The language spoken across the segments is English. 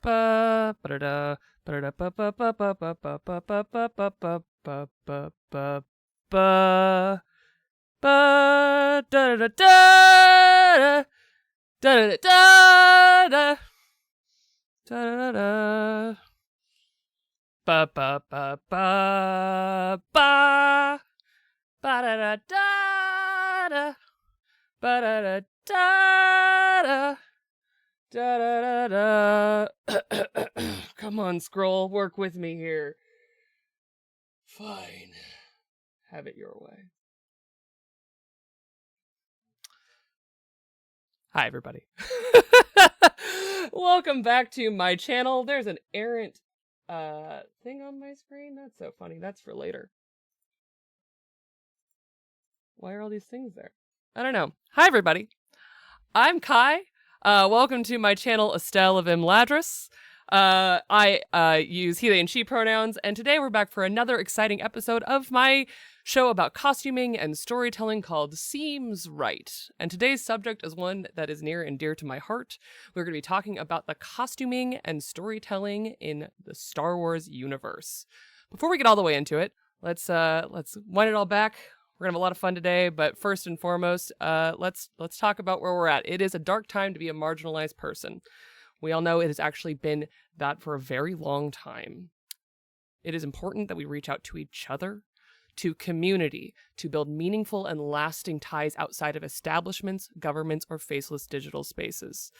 ba ba da ba da ba ba ba ba ba ba ba ba ba ba ba ba ba ba ba da da da da da da da da ba ba ba ba ba ba da da da ba da da da da da da da. Come on, scroll, work with me here. Fine. Have it your way. Hi, everybody. Welcome back to my channel. There's an errant thing on my screen. That's so funny. That's for later. Why are all these things there? I don't know. Hi, everybody. I'm Kai. Welcome to my channel, Estelle of Imladris. I use he, they, and she pronouns, and today we're back for another exciting episode of my show about costuming and storytelling called Seems Right. And today's subject is one that is near and dear to my heart. We're going to be talking about the costuming and storytelling in the Star Wars universe. Before we get all the way into it, let's wind it all back. We're gonna have a lot of fun today, but first and foremost, let's talk about where we're at. It is a dark time to be a marginalized person. We all know it has actually been that for a very long time. It is important that we reach out to each other, to community, to build meaningful and lasting ties outside of establishments, governments, or faceless digital spaces.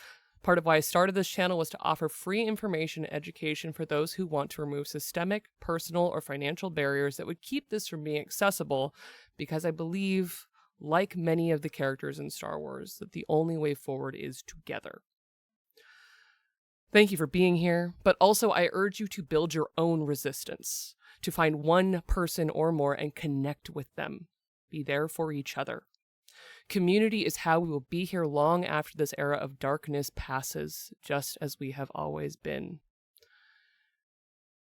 Part of why I started this channel was to offer free information and education for those who want to remove systemic, personal, or financial barriers that would keep this from being accessible, because I believe, like many of the characters in Star Wars, that the only way forward is together. Thank you for being here, but also I urge you to build your own resistance, to find one person or more and connect with them. Be there for each other. Community is how we will be here long after this era of darkness passes, just as we have always been.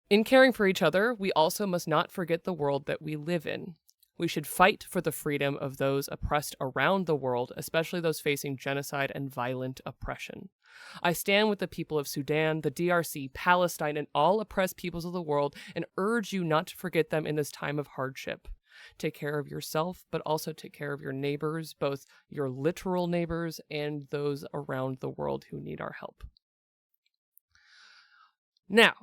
In caring for each other, we also must not forget the world that we live in. We should fight for the freedom of those oppressed around the world, especially those facing genocide and violent oppression. I stand with the people of Sudan, the DRC, Palestine, and all oppressed peoples of the world, and urge you not to forget them in this time of hardship. Take care of yourself, but also take care of your neighbors, both your literal neighbors and those around the world who need our help. Now,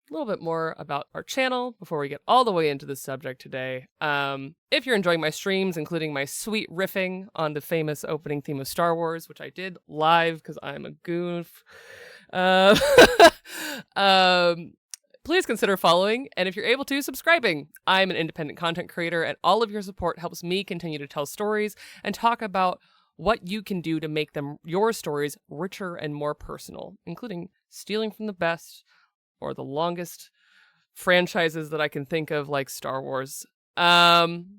a little bit more about our channel before we get all the way into the subject today. If you're enjoying my streams, including my sweet riffing on the famous opening theme of Star Wars, which I did live because I'm a goof, please consider following, and if you're able to, subscribing. I'm an independent content creator, and all of your support helps me continue to tell stories and talk about what you can do to make your stories richer and more personal, including stealing from the best or the longest franchises that I can think of, like Star Wars. Along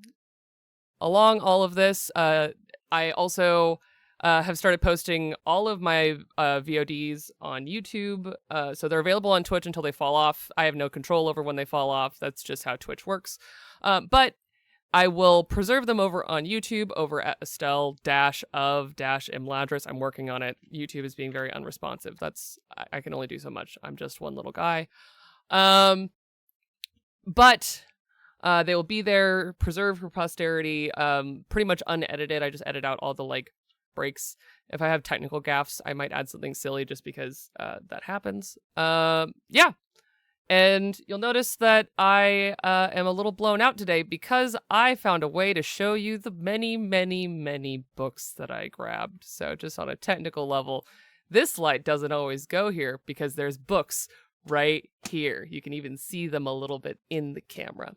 all of this, I also have started posting all of my VODs on YouTube. So they're available on Twitch until they fall off. I have no control over when they fall off. That's just how Twitch works. But I will preserve them over on YouTube, over at Estelle-of-Imladris. I'm working on it. YouTube is being very unresponsive. I can only do so much. I'm just one little guy. But they will be there, preserved for posterity, pretty much unedited. I just edit out all the breaks. If I have technical gaffes, I might add something silly just because that happens. Yeah. And you'll notice that I am a little blown out today because I found a way to show you the many, many, many books that I grabbed. So just on a technical level, this light doesn't always go here because there's books right here. You can even see them a little bit in the camera.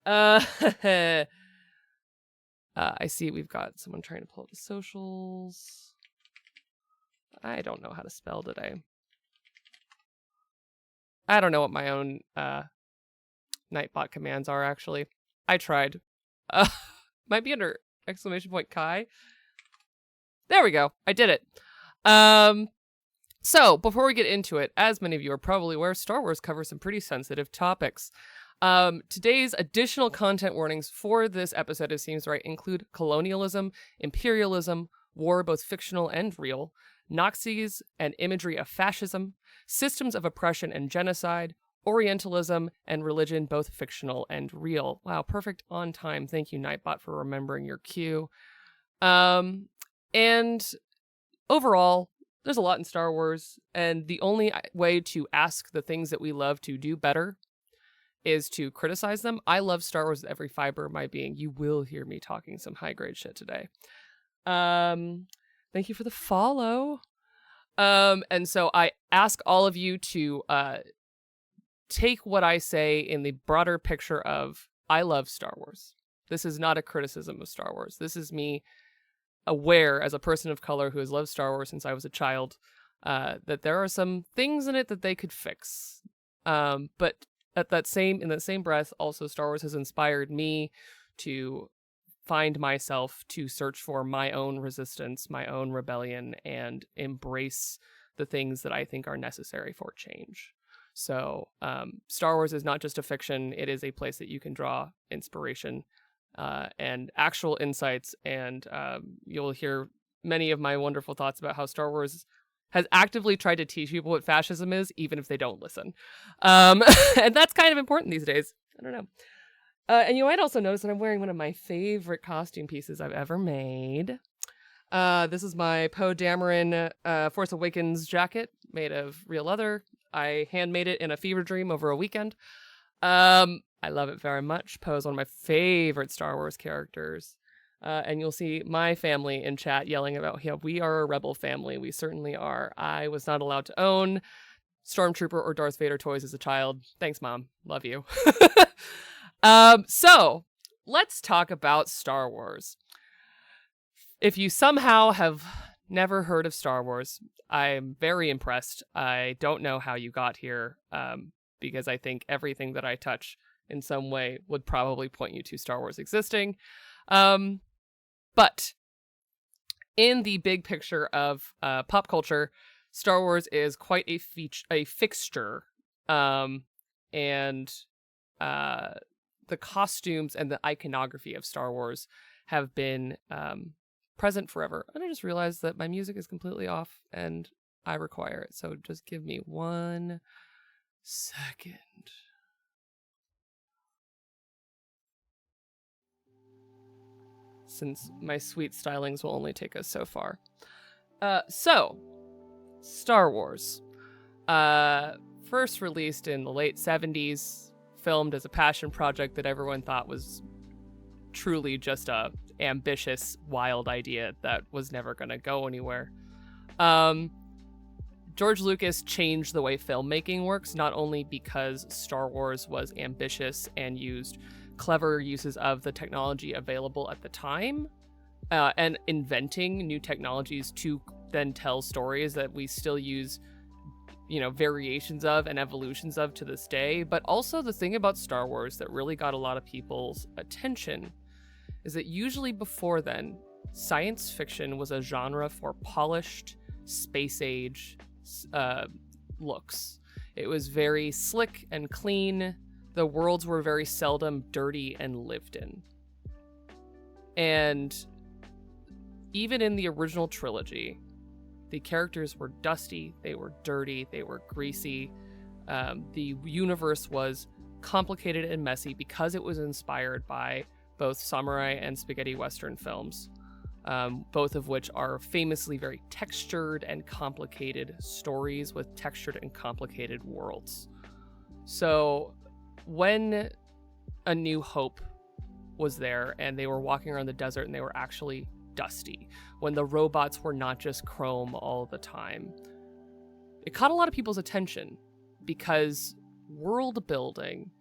I see we've got someone trying to pull up the socials. I don't know how to spell today. I don't know what my own Nightbot commands are, actually. I tried. Might be under !Kai. There we go. I did it. So, before we get into it, as many of you are probably aware, Star Wars covers some pretty sensitive topics. Today's additional content warnings for this episode of Seems Right include colonialism, imperialism, war, both fictional and real, Nazis and imagery of fascism, systems of oppression and genocide, Orientalism, and religion, both fictional and real. Wow, perfect on time. Thank you, Nightbot, for remembering your cue. And overall, there's a lot in Star Wars, and the only way to ask the things that we love to do better is to criticize them. I love Star Wars with every fiber of my being. You will hear me talking some high-grade shit today. Thank you for the follow. And so I ask all of you to take what I say in the broader picture of I love Star Wars. This is not a criticism of Star Wars. This is me aware, as a person of color who has loved Star Wars since I was a child, that there are some things in it that they could fix. But in that same breath, also Star Wars has inspired me to find myself, to search for my own resistance, my own rebellion, and embrace the things that I think are necessary for change. So Star Wars is not just a fiction. It is a place that you can draw inspiration and actual insights. And you'll hear many of my wonderful thoughts about how Star Wars has actively tried to teach people what fascism is, even if they don't listen. And that's kind of important these days. I don't know. And you might also notice that I'm wearing one of my favorite costume pieces I've ever made. This is my Poe Dameron Force Awakens jacket made of real leather. I handmade it in a fever dream over a weekend. I love it very much. Poe is one of my favorite Star Wars characters. And you'll see my family in chat yelling about, yeah, we are a rebel family. We certainly are. I was not allowed to own Stormtrooper or Darth Vader toys as a child. Thanks, Mom. Love you. So let's talk about Star Wars. If you somehow have never heard of Star Wars, I'm very impressed. I don't know how you got here, because I think everything that I touch in some way would probably point you to Star Wars existing. But in the big picture of pop culture, Star Wars is quite a fixture. And the costumes and the iconography of Star Wars have been present forever. And I just realized that my music is completely off and I require it. So just give me 1 second. Since my sweet stylings will only take us so far. So, Star Wars. First released in the late 70s, filmed as a passion project that everyone thought was truly just a ambitious, wild idea that was never going to go anywhere. George Lucas changed the way filmmaking works, not only because Star Wars was ambitious and used clever uses of the technology available at the time, and inventing new technologies to then tell stories that we still use, variations of and evolutions of to this day. But also the thing about Star Wars that really got a lot of people's attention is that usually before then, science fiction was a genre for polished space age looks. It was very slick and clean. The worlds were very seldom dirty and lived in. And even in the original trilogy, the characters were dusty, they were dirty, they were greasy. The universe was complicated and messy because it was inspired by both samurai and spaghetti western films, both of which are famously very textured and complicated stories with textured and complicated worlds. So when A New Hope was there and they were walking around the desert and they were actually dusty, when the robots were not just chrome all the time, it caught a lot of people's attention because world building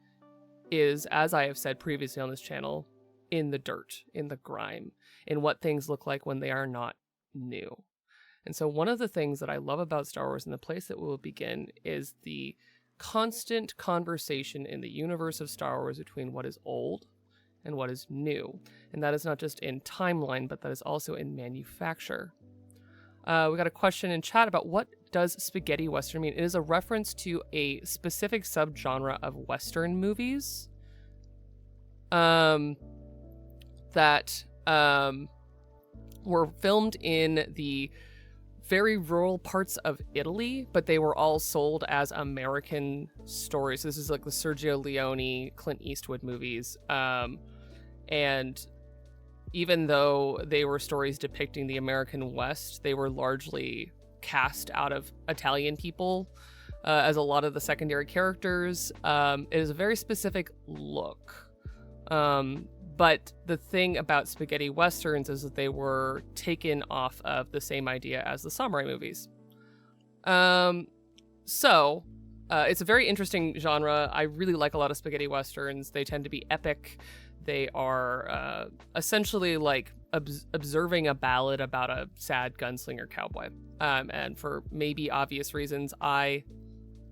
is, as I have said previously on this channel, in the dirt, in the grime, in what things look like when they are not new. And so one of the things that I love about Star Wars, and the place that we will begin, is the constant conversation in the universe of Star Wars between what is old and what is new. And that is not just in timeline, but that is also in manufacture. We got a question in chat about what does spaghetti western mean? It is a reference to a specific subgenre of western movies that were filmed in the very rural parts of Italy, but they were all sold as American stories. This is like the Sergio Leone, Clint Eastwood movies. And even though they were stories depicting the American West, they were largely cast out of Italian people as a lot of the secondary characters. It is a very specific look. But the thing about spaghetti westerns is that they were taken off of the same idea as the samurai movies. So it's a very interesting genre. I really like a lot of spaghetti westerns. They tend to be epic. They are essentially like observing a ballad about a sad gunslinger cowboy. And for maybe obvious reasons, I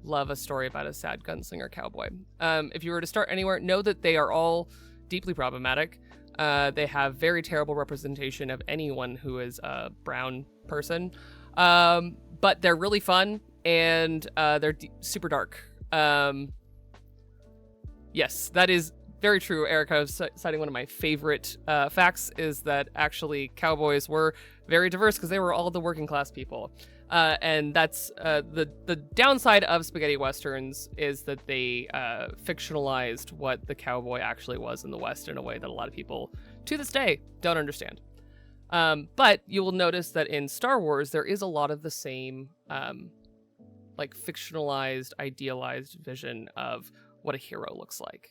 love a story about a sad gunslinger cowboy. If you were to start anywhere, know that they are all deeply problematic. They have very terrible representation of anyone who is a brown person. But they're really fun, and they're super dark. Yes, that is very true. Erica was citing one of my favorite facts is that actually cowboys were very diverse because they were all the working class people. And that's the downside of spaghetti westerns is that they fictionalized what the cowboy actually was in the West in a way that a lot of people to this day don't understand. But you will notice that in Star Wars, there is a lot of the same like fictionalized, idealized vision of what a hero looks like.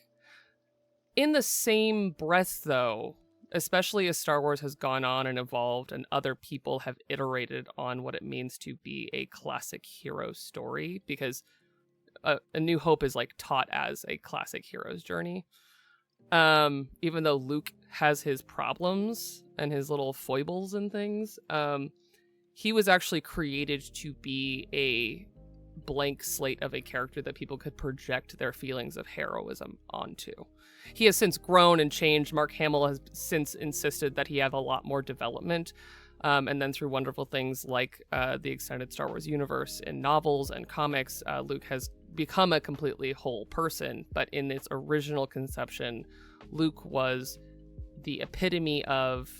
In the same breath, though, especially as Star Wars has gone on and evolved and other people have iterated on what it means to be a classic hero story, because A New Hope is like taught as a classic hero's journey. Even though Luke has his problems and his little foibles and things, he was actually created to be a blank slate of a character that people could project their feelings of heroism onto. He has since grown and changed. Mark Hamill has since insisted that he have a lot more development. And then through wonderful things like the extended Star Wars universe in novels and comics, Luke has become a completely whole person. But in its original conception, Luke was the epitome of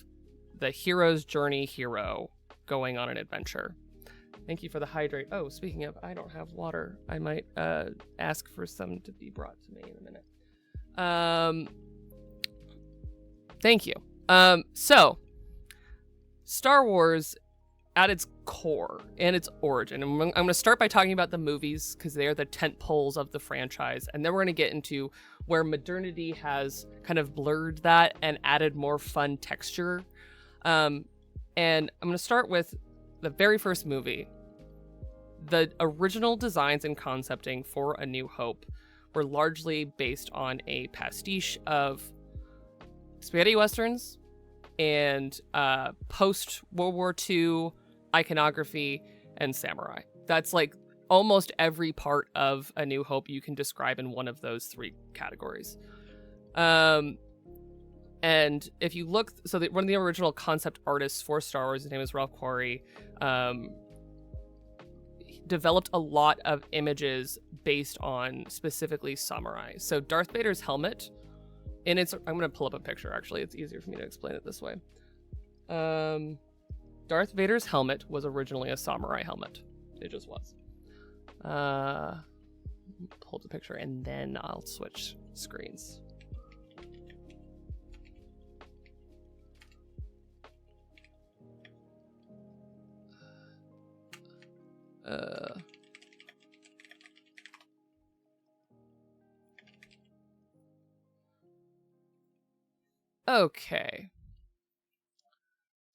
the hero's journey hero going on an adventure. Thank you for the hydrate. Oh, speaking of, I don't have water. I might ask for some to be brought to me in a minute. Thank you. So Star Wars at its core and its origin, and I'm going to start by talking about the movies because they are the tent poles of the franchise, and then we're going to get into where modernity has kind of blurred that and added more fun texture. And I'm going to start with the very first movie. The original designs and concepting for A New Hope were largely based on a pastiche of spaghetti westerns and post-World War II iconography and samurai. That's like almost every part of A New Hope you can describe in one of those three categories. And if you look, so one of the original concept artists for Star Wars, his name is Ralph Quarry, developed a lot of images based on specifically samurai. So Darth Vader's helmet, I'm going to pull up a picture, actually. It's easier for me to explain it this way. Darth Vader's helmet was originally a samurai helmet. It just was. Pull up the picture, and then I'll switch screens. Okay.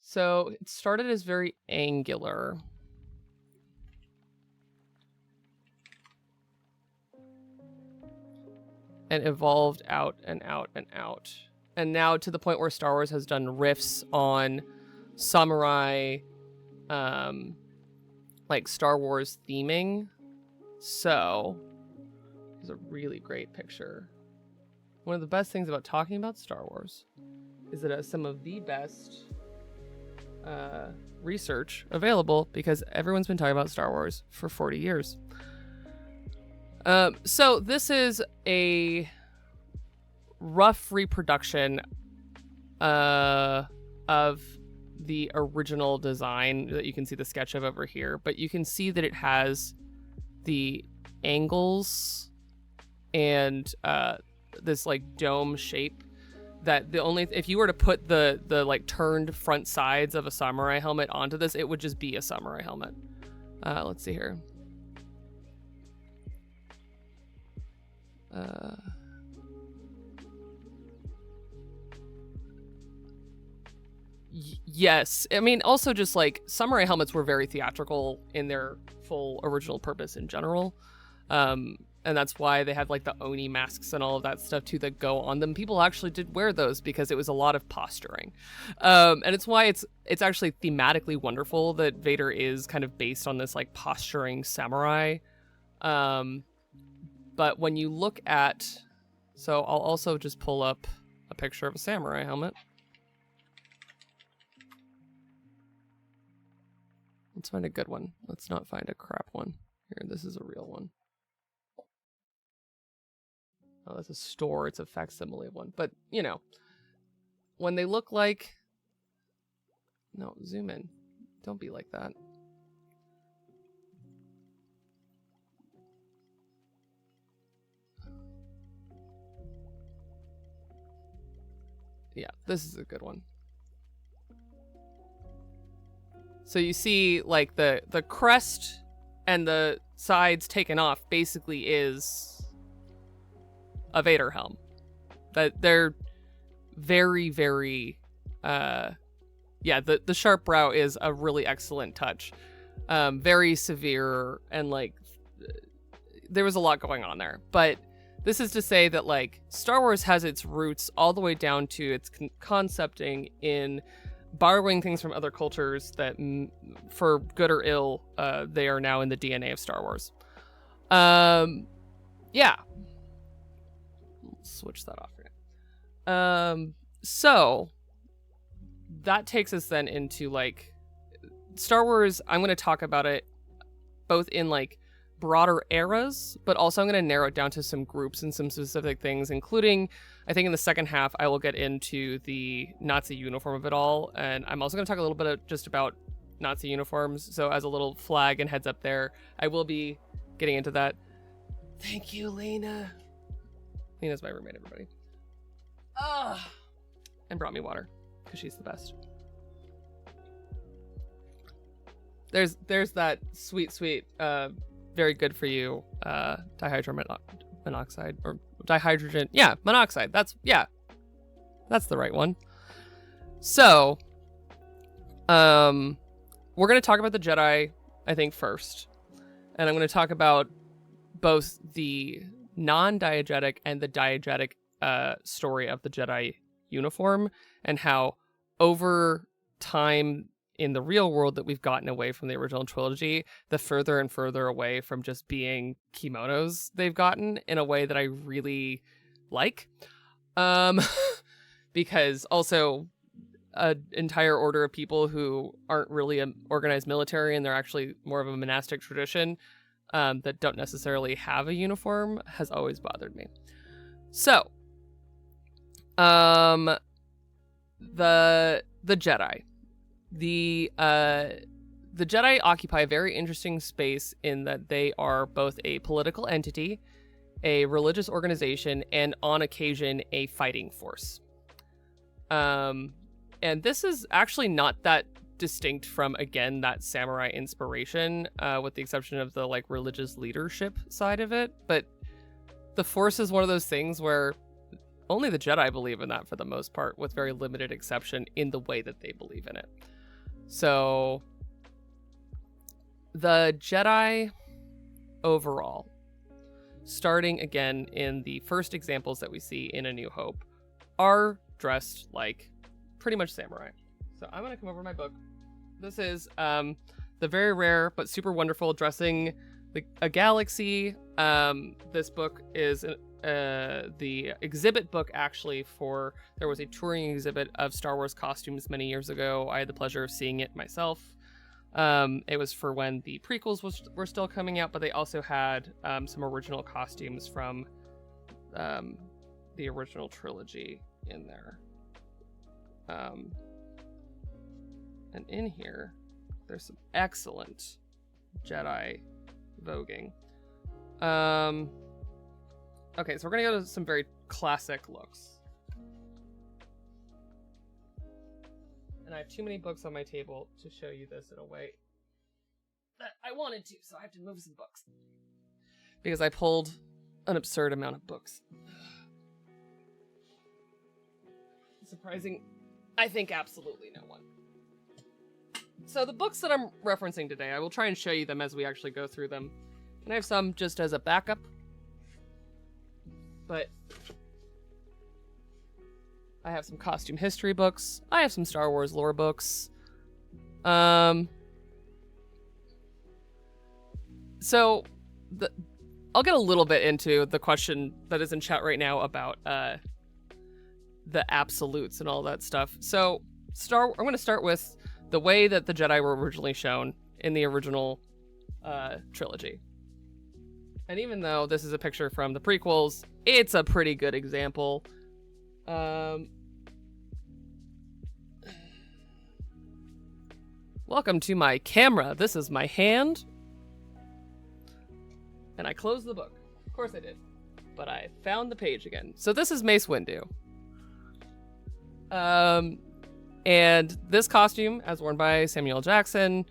So it started as very angular. And evolved out and out and out. And now to the point where Star Wars has done riffs on samurai, like Star Wars theming. So there's a really great picture. One of the best things about talking about Star Wars is that it has some of the best research available because everyone's been talking about Star Wars for 40 years. So this is a rough reproduction of the original design that you can see the sketch of over here, but you can see that it has the angles and this like dome shape that if you were to put the like turned front sides of a samurai helmet onto this, it would just be a samurai helmet. Let's see here. Yes. I mean, also just like samurai helmets were very theatrical in their full original purpose in general. And that's why they have like the Oni masks and all of that stuff too that go on them. People actually did wear those because it was a lot of posturing. And it's why it's actually thematically wonderful that Vader is kind of based on this like posturing samurai. But when you look at, so I'll also just pull up a picture of a samurai helmet. Let's find a good one. Let's not find a crap one. Here, this is a real one. Oh, that's a store. It's a facsimile of one. But, you know, when they look like... No, zoom in. Don't be like that. Yeah, this is a good one. So you see, like, the crest and the sides taken off basically is a Vader helm. That they're very, very, yeah, the sharp brow is a really excellent touch. Very severe, and, like, there was a lot going on there. But this is to say that, like, Star Wars has its roots all the way down to its concepting in borrowing things from other cultures that, for good or ill, they are now in the DNA of Star Wars. Yeah. Switch that off here. So that takes us then into like Star Wars. I'm going to talk about it both in like broader eras, but also I'm going to narrow it down to some groups and some specific things, including, I think in the second half, I will get into the Nazi uniform of it all. And I'm also going to talk a little bit just about Nazi uniforms. So as a little flag and heads up there, I will be getting into that. Thank you, Lena. Lena's my roommate, everybody. And brought me water because she's the best. There's that sweet, very good for you dihydrogen monoxide or dihydrogen. Yeah, monoxide. That's the right one. So, we're going to talk about the Jedi, I think, first. And I'm going to talk about both the non-diegetic and the diegetic story of the Jedi uniform, and how over time in the real world that we've gotten away from the original trilogy, the further and further away from just being kimonos they've gotten in a way that I really like. Because also an entire order of people who aren't really an organized military and they're actually more of a monastic tradition that don't necessarily have a uniform has always bothered me. So, the Jedi. The Jedi occupy a very interesting space in that they are both a political entity, a religious organization, and on occasion a fighting force. And this is actually not that distinct from, again, that samurai inspiration, with the exception of the like religious leadership side of it. But the Force is one of those things where only the Jedi believe in that for the most part, with very limited exception in the way that they believe in it. So the Jedi overall, starting again in the first examples that we see in A New Hope, are dressed like pretty much samurai. So I'm going to come over to my book. This is the very rare but super wonderful Dressing a Galaxy. This book is the exhibit book, actually, for, there was a touring exhibit of Star Wars costumes many years ago. I had the pleasure of seeing it myself. It was for when the prequels were still coming out, but they also had some original costumes from the original trilogy in there. And in here, there's some excellent Jedi voguing. Okay, so we're gonna go to some very classic looks. And I have too many books on my table to show you this in a way that I wanted to, so I have to move some books. Because I pulled an absurd amount of books. Surprising, I think absolutely no one. So the books that I'm referencing today, I will try and show you them as we actually go through them. And I have some just as a backup. But I have some costume history books. I have some Star Wars lore books. So I'll get a little bit into the question that is in chat right now about the absolutes and all that stuff. So I'm going to start with the way that the Jedi were originally shown in the original trilogy. And even though this is a picture from the prequels, it's a pretty good example. Welcome to my camera. This is my hand. And I closed the book. Of course I did. But I found the page again. So this is Mace Windu. And this costume, as worn by Samuel L. Jackson,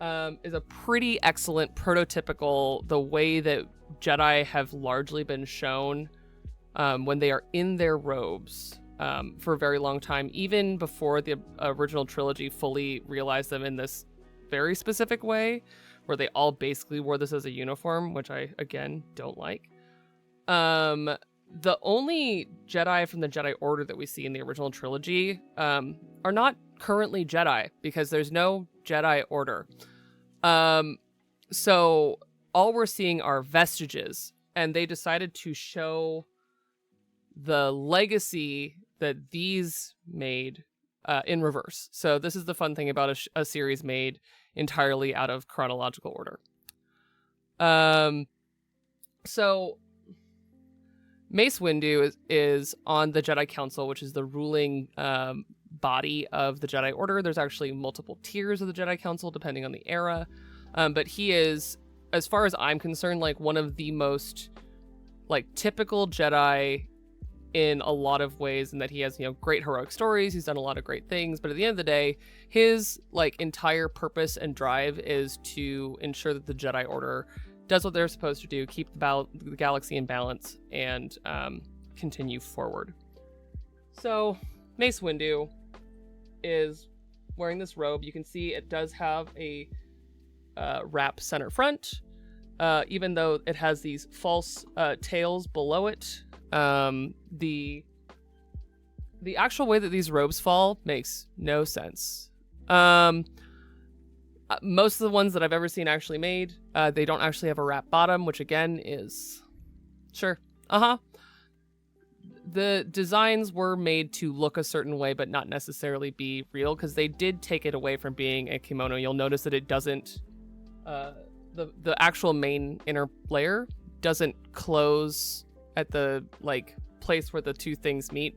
is a pretty excellent prototypical, the way that Jedi have largely been shown when they are in their robes for a very long time, even before the original trilogy fully realized them in this very specific way, where they all basically wore this as a uniform, which I, again, don't like. The only Jedi from the Jedi Order that we see in the original trilogy are not currently Jedi, because there's no Jedi Order. So all we're seeing are vestiges, and they decided to show the legacy that these made in reverse. So this is the fun thing about a series made entirely out of chronological order. So Mace Windu is on the Jedi Council, which is the ruling body of the Jedi Order. There's actually multiple tiers of the Jedi Council depending on the era. But he is, as far as I'm concerned, like one of the most like typical Jedi in a lot of ways, in that he has, you know, great heroic stories. He's done a lot of great things, but at the end of the day, his like entire purpose and drive is to ensure that the Jedi Order does what they're supposed to do, keep the galaxy in balance, and continue forward. So Mace Windu is wearing this robe. You can see it does have a wrap center front, even though it has these false tails below it. The actual way that these robes fall makes no sense. Most of the ones that I've ever seen actually made, they don't actually have a wrap bottom, which again is sure. The designs were made to look a certain way, but not necessarily be real, because they did take it away from being a kimono. You'll notice that it doesn't, the actual main inner layer doesn't close at the like place where the two things meet.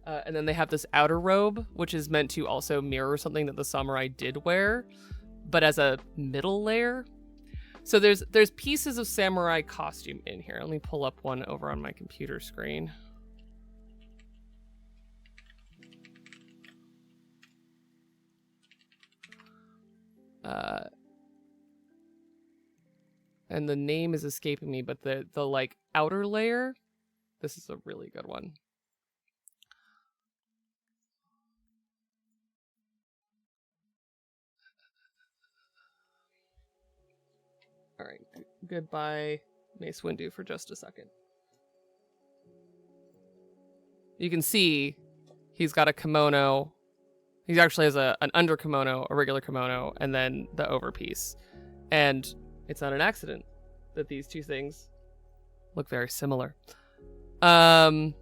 And then they have this outer robe, which is meant to also mirror something that the samurai did wear, but as a middle layer. So there's pieces of samurai costume in here. Let me pull up one over on my computer screen. And the name is escaping me, but the like outer layer, this is a really good one. All right, goodbye, Mace Windu, for just a second. You can see he's got a kimono. He actually has an under kimono, a regular kimono, and then the overpiece. And it's not an accident that these two things look very similar. It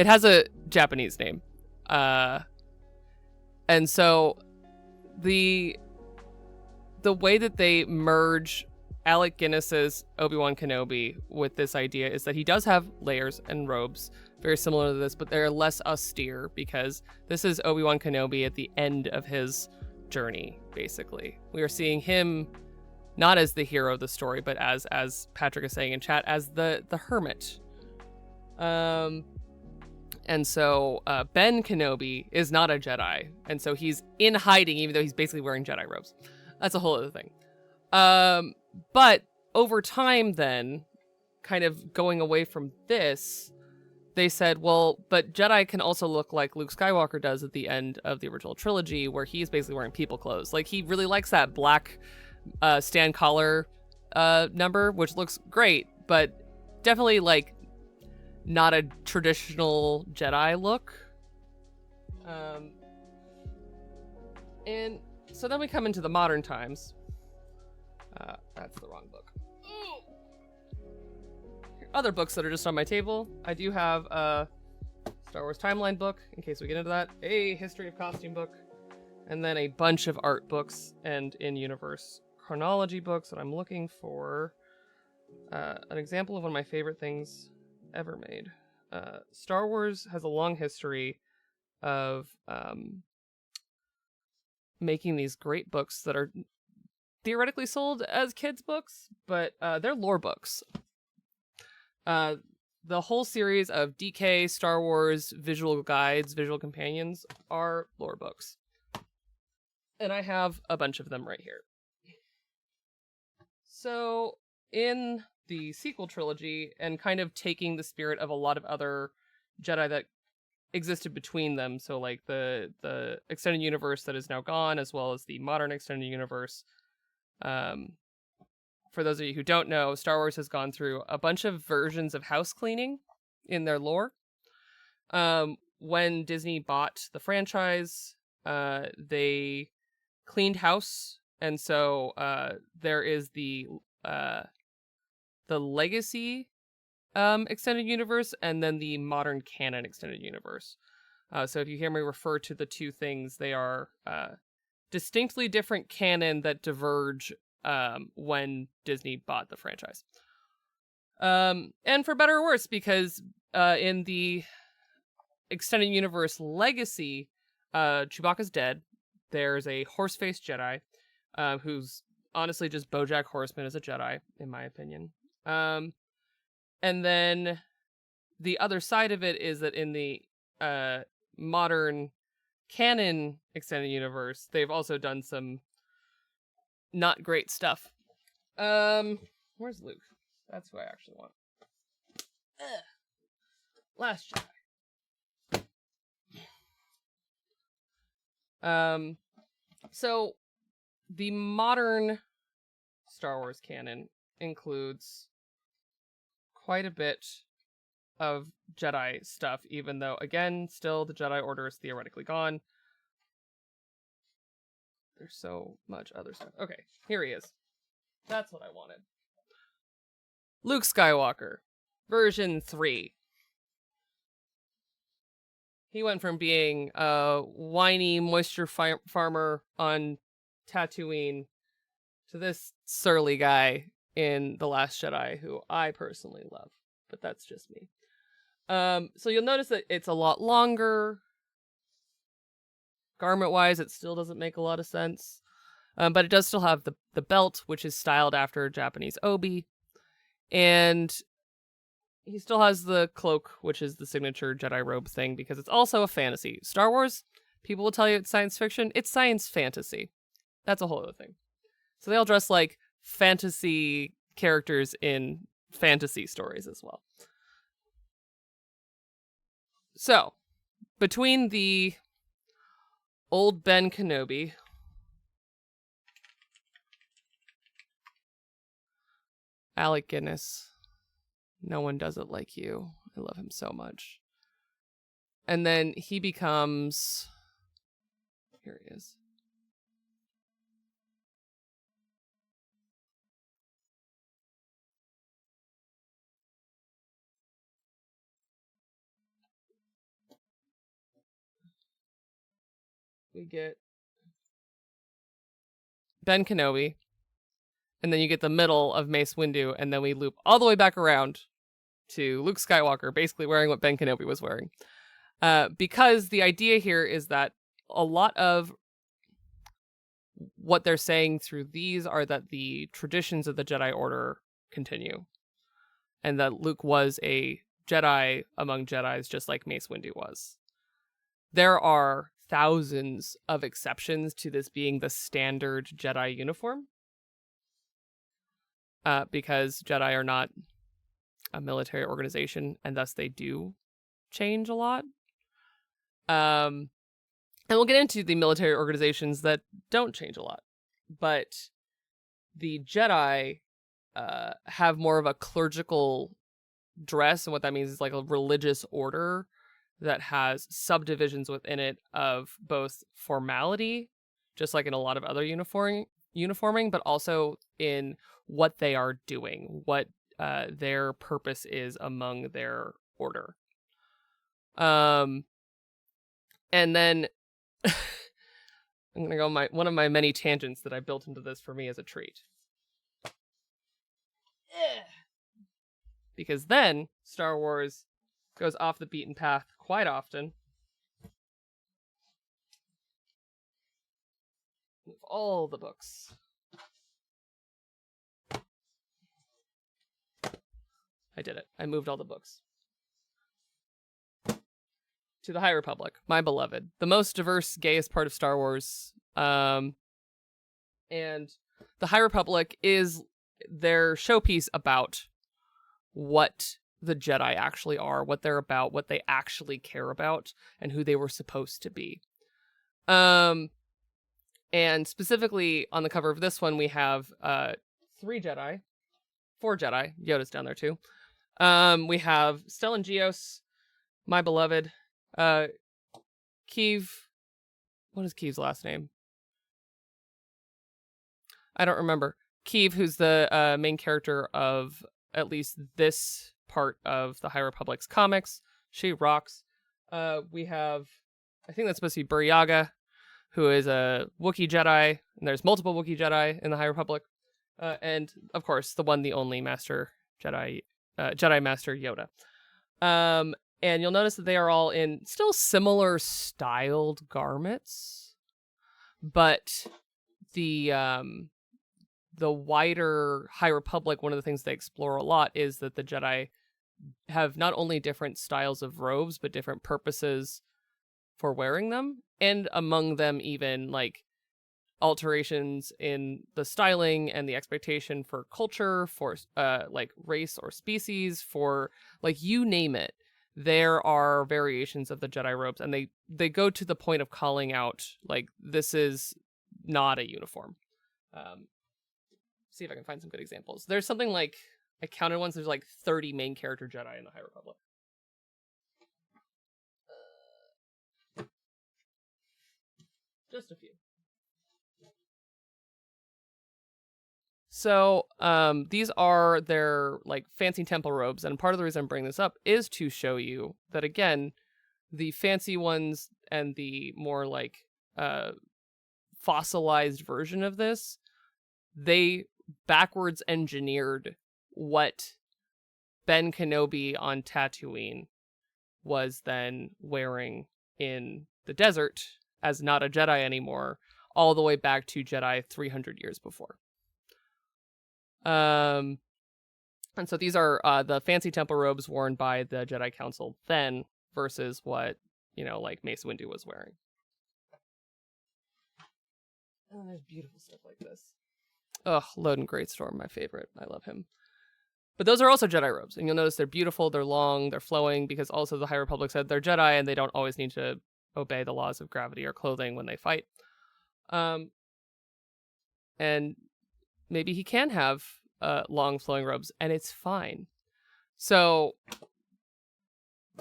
has a Japanese name. And so the way that they merge Alec Guinness's Obi-Wan Kenobi with this idea is that he does have layers and robes very similar to this, but they're less austere, because this is Obi-Wan Kenobi at the end of his journey, basically. We are seeing him not as the hero of the story, but as Patrick is saying in chat, as the hermit. And so Ben Kenobi is not a Jedi, and so he's in hiding, even though he's basically wearing Jedi robes. That's a whole other thing. But over time, then, kind of going away from this, they said, well, but Jedi can also look like Luke Skywalker does at the end of the original trilogy, where he's basically wearing people clothes. Like, he really likes that black Stan collar number, which looks great, but definitely, like, not a traditional Jedi look. And so then we come into the modern times. That's the wrong book. Other books that are just on my table. I do have a Star Wars Timeline book, in case we get into that, a History of Costume book, and then a bunch of art books and in-universe chronology books that I'm looking for. An example of one of my favorite things ever made. Star Wars has a long history of making these great books that are theoretically sold as kids' books, but they're lore books. The whole series of DK, Star Wars, visual guides, visual companions are lore books. And I have a bunch of them right here. So, in the sequel trilogy, and kind of taking the spirit of a lot of other Jedi that existed between them, so like the extended universe that is now gone, as well as the modern extended universe, for those of you who don't know, Star Wars has gone through a bunch of versions of house cleaning in their lore. When Disney bought the franchise, they cleaned house, and so there is the Legacy extended universe, and then the modern canon extended universe. So if you hear me refer to the two things, they are distinctly different canon that diverge when Disney bought the franchise. And for better or worse, because in the extended universe Legacy, Chewbacca's dead. There's a horse-faced Jedi who's honestly just BoJack Horseman as a Jedi, in my opinion. And then the other side of it is that in the modern canon extended universe, they've also done some not great stuff. Where's Luke? That's who I actually want. Last Jedi. So the modern Star Wars canon includes quite a bit of Jedi stuff, even though, again, still the Jedi Order is theoretically gone. There's so much other stuff. Okay, here he is. That's what I wanted. Luke Skywalker, version 3. He went from being a whiny moisture farmer on Tatooine to this surly guy in The Last Jedi, who I personally love, but that's just me. So you'll notice that it's a lot longer. Garment-wise, it still doesn't make a lot of sense. But it does still have the belt, which is styled after Japanese obi. And he still has the cloak, which is the signature Jedi robe thing, because it's also a fantasy. Star Wars, people will tell you it's science fiction. It's science fantasy. That's a whole other thing. So they all dress like fantasy characters in fantasy stories as well. So, between the old Ben Kenobi, Alec Guinness, no one does it like you. I love him so much. And then he becomes... Here he is. We get Ben Kenobi, and then you get the middle of Mace Windu, and then we loop all the way back around to Luke Skywalker, basically wearing what Ben Kenobi was wearing. Because the idea here is that a lot of what they're saying through these are that the traditions of the Jedi Order continue, and that Luke was a Jedi among Jedis, just like Mace Windu was. There are thousands of exceptions to this being the standard Jedi uniform, because Jedi are not a military organization, and thus they do change a lot. And we'll get into the military organizations that don't change a lot. But the Jedi have more of a clerical dress, and what that means is like a religious order that has subdivisions within it of both formality, just like in a lot of other uniforming, but also in what they are doing, what their purpose is among their order. And then I'm gonna go one of my many tangents that I built into this for me as a treat. Because then Star Wars goes off the beaten path quite often. Move all the books. I did it. I moved all the books. To the High Republic, my beloved. The most diverse, gayest part of Star Wars. And the High Republic is their showpiece about what the Jedi actually are, what they're about, what they actually care about, and who they were supposed to be. And specifically on the cover of this one, we have 4 Jedi. Yoda's down there too. We have Stellan Gios, my beloved. Keeve. What is Keeve's last name? I don't remember. Keeve, who's the main character of at least this part of the High Republic's comics. She rocks. We have, I think that's supposed to be Buryaga, who is a Wookiee Jedi, and there's multiple Wookiee Jedi in the High Republic. And, of course, the one, the only Master Jedi, Jedi Master Yoda. And you'll notice that they are all in still similar styled garments, but the wider High Republic, one of the things they explore a lot is that the Jedi have not only different styles of robes, but different purposes for wearing them, and among them even like alterations in the styling and the expectation for culture, for like race or species, for like you name it. There are variations of the Jedi robes, and they go to the point of calling out like this is not a uniform. See if I can find some good examples. There's something like, I counted once, there's like 30 main character Jedi in the High Republic. Just a few. So these are their like fancy temple robes, and part of the reason I'm bringing this up is to show you that, again, the fancy ones and the more like fossilized version of this, they backwards engineered what Ben Kenobi on Tatooine was then wearing in the desert as not a Jedi anymore, all the way back to Jedi 300 years before. And so these are the fancy temple robes worn by the Jedi Council then versus what, like Mace Windu was wearing. Oh, there's beautiful stuff like this. Ugh, Loden Greatstorm, my favorite. I love him. But those are also Jedi robes, and you'll notice they're beautiful, they're long, they're flowing, because also the High Republic said they're Jedi and they don't always need to obey the laws of gravity or clothing when they fight. And maybe he can have long flowing robes, and it's fine. So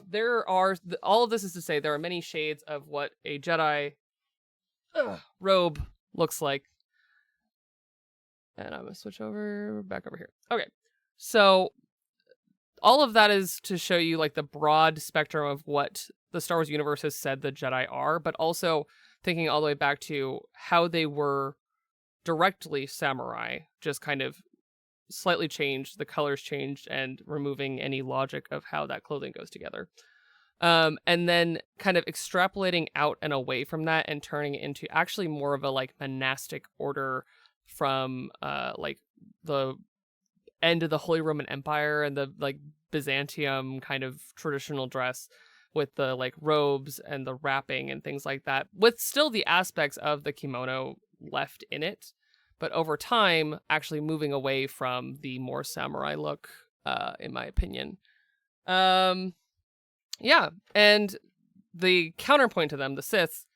there are, all of this is to say there are many shades of what a Jedi robe looks like. And I'm going to switch back over here. Okay. So all of that is to show you like the broad spectrum of what the Star Wars universe has said the Jedi are, but also thinking all the way back to how they were directly samurai, just kind of slightly changed, the colors changed, and removing any logic of how that clothing goes together. And then kind of extrapolating out and away from that and turning it into actually more of a like monastic order from like the end of the Holy Roman Empire and the like Byzantium kind of traditional dress with the like robes and the wrapping and things like that, with still the aspects of the kimono left in it, but over time actually moving away from the more samurai look, in my opinion. Yeah, and the counterpoint to them, the Sith,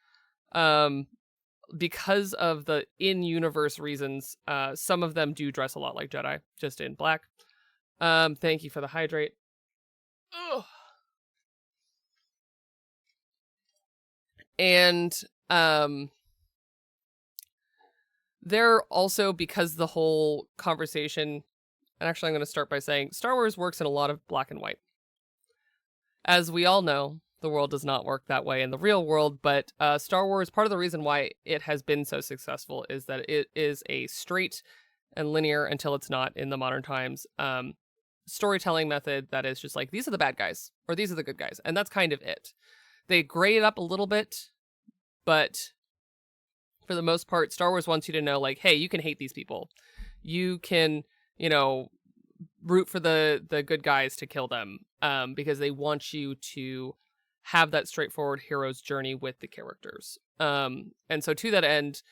because of the in-universe reasons, some of them do dress a lot like Jedi, just in black. Thank you for the hydrate. Ugh. And they're also, because the whole conversation, and actually I'm going to start by saying Star Wars works in a lot of black and white. As we all know, the world does not work that way in the real world, but Star Wars, part of the reason why it has been so successful is that it is a straight and linear, until it's not in the modern times, storytelling method that is just like, these are the bad guys, or these are the good guys, and that's kind of it. They grade it up a little bit, but for the most part, Star Wars wants you to know, like, hey, you can hate these people. You can, root for the good guys to kill them, because they want you to have that straightforward hero's journey with the characters. And so to that end,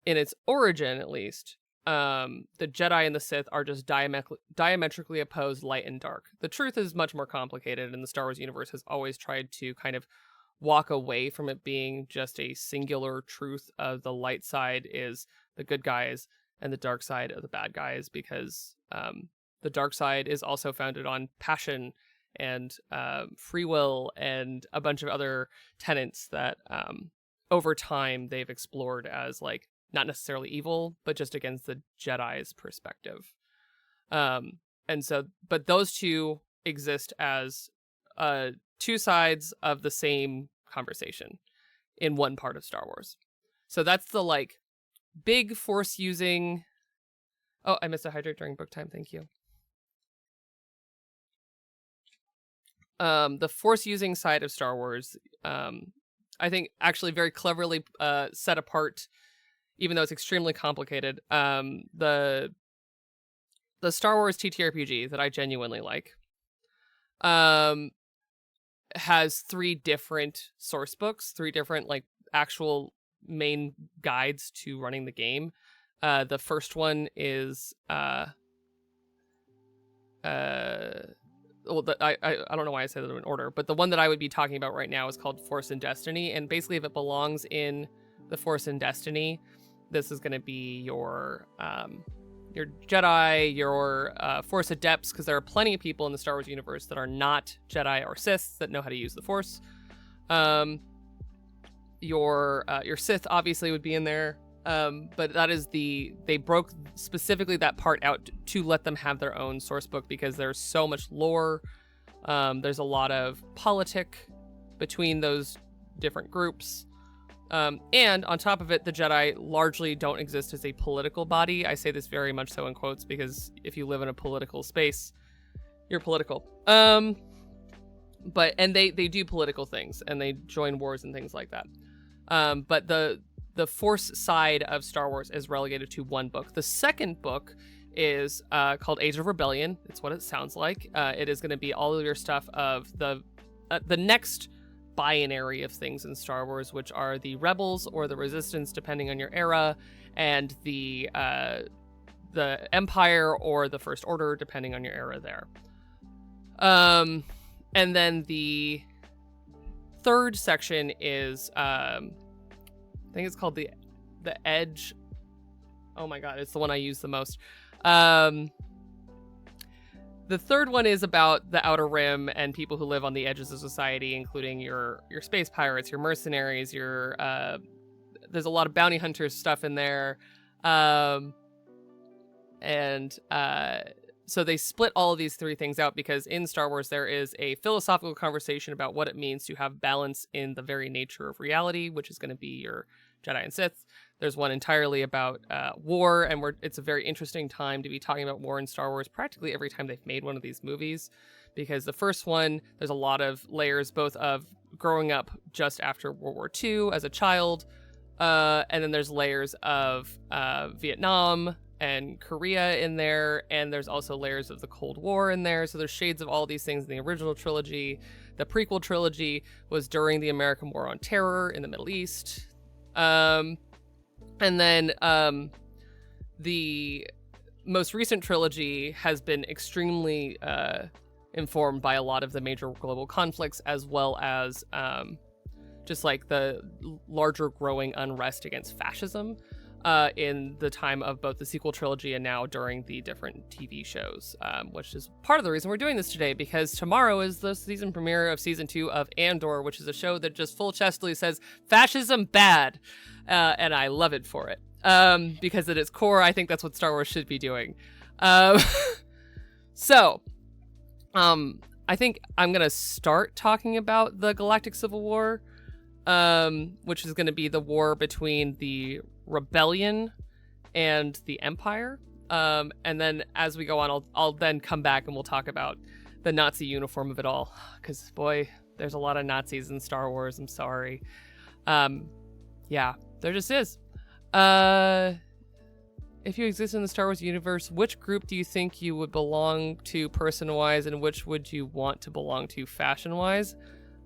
in its origin at least, the Jedi and the Sith are just diametrically opposed, light and dark. The truth is much more complicated, and the Star Wars universe has always tried to kind of walk away from it being just a singular truth of the light side is the good guys and the dark side of the bad guys, because the dark side is also founded on passion and free will and a bunch of other tenets that over time they've explored as like not necessarily evil, but just against the Jedi's perspective. And so, but those two exist as two sides of the same conversation in one part of Star Wars. So that's the like big force using. Oh, I missed a hydrate during book time. Thank you. The force using side of Star Wars, I think actually very cleverly set apart, even though it's extremely complicated. The Star Wars TTRPG that I genuinely like has 3 different source books, 3 different like actual main guides to running the game. The first one is I don't know why I said them in order, but the one that I would be talking about right now is called Force and Destiny, and basically if it belongs in the Force and Destiny, this is going to be your Jedi, your Force Adepts, because there are plenty of people in the Star Wars universe that are not Jedi or Sith that know how to use the Force. Your Sith obviously would be in there, but that is they broke specifically that part out to let them have their own source book, because there's so much lore. There's a lot of politic between those different groups. And on top of it, the Jedi largely don't exist as a political body. I say this very much so in quotes, because if you live in a political space, you're political. But they do political things, and they join wars and things like that. But the Force side of Star Wars is relegated to one book. The second book is called Age of Rebellion. It's what it sounds like. It is going to be all of your stuff of the next binary of things in Star Wars, which are the Rebels or the Resistance, depending on your era, and the Empire or the First Order, depending on your era there. And then the third section is I think it's called the Edge. Oh my god, it's the one I use the most. The third one is about the Outer Rim and people who live on the edges of society, including your space pirates, your mercenaries, your there's a lot of bounty hunters stuff in there. So they split all of these 3 things out, because in Star Wars there is a philosophical conversation about what it means to have balance in the very nature of reality, which is going to be your Jedi and Sith. There's one entirely about war, and it's a very interesting time to be talking about war in Star Wars practically every time they've made one of these movies, because the first one, there's a lot of layers both of growing up just after World War II as a child, and then there's layers of Vietnam and Korea in there, and there's also layers of the Cold War in there. So there's shades of all these things in the original trilogy. The prequel trilogy was during the American War on Terror in the Middle East. And then the most recent trilogy has been extremely informed by a lot of the major global conflicts, as well as just like the larger growing unrest against fascism in the time of both the sequel trilogy and now during the different TV shows, which is part of the reason we're doing this today, because tomorrow is the season premiere of season 2 of Andor, which is a show that just full-chestedly says fascism bad, and I love it for it, because at its core, I think that's what Star Wars should be doing. So, I think I'm gonna start talking about the Galactic Civil War, which is going to be the war between the Rebellion and the Empire. And then as we go on, I'll then come back and we'll talk about the Nazi uniform of it all. Because, boy, there's a lot of Nazis in Star Wars. I'm sorry. Yeah, there just is. If you exist in the Star Wars universe, which group do you think you would belong to person-wise, and which would you want to belong to fashion-wise?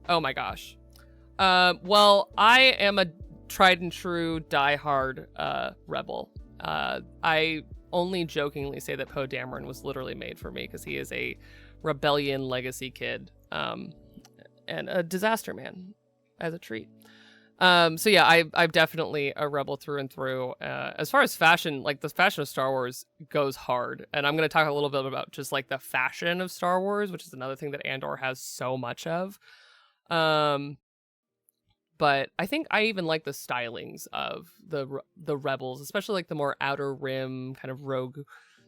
Oh my gosh. Well, I am a tried and true diehard rebel. I only jokingly say that Poe Dameron was literally made for me because he is a rebellion legacy kid, and a disaster man as a treat. So yeah, I'm definitely a rebel through and through. As far as fashion, like the fashion of Star Wars goes hard, and I'm going to talk a little bit about just like the fashion of Star Wars, which is another thing that Andor has so much of. But I think I even like the stylings of the rebels, especially like the more outer rim kind of rogue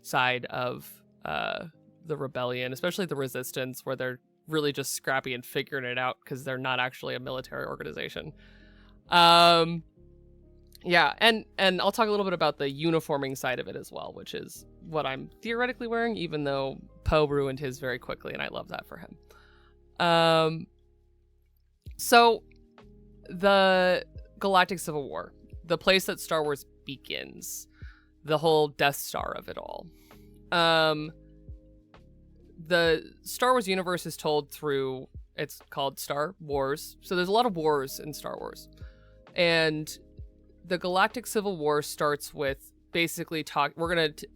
side of the rebellion, especially the resistance, where they're really just scrappy and figuring it out because they're not actually a military organization. Yeah, and I'll talk a little bit about the uniforming side of it as well, which is what I'm theoretically wearing, even though Poe ruined his very quickly, and I love that for him. So the Galactic Civil War, the place that Star Wars begins, the whole Death Star of it all. The Star Wars universe is told through, it's called Star Wars. So there's a lot of wars in Star Wars. And the Galactic Civil War starts with basically we're going to,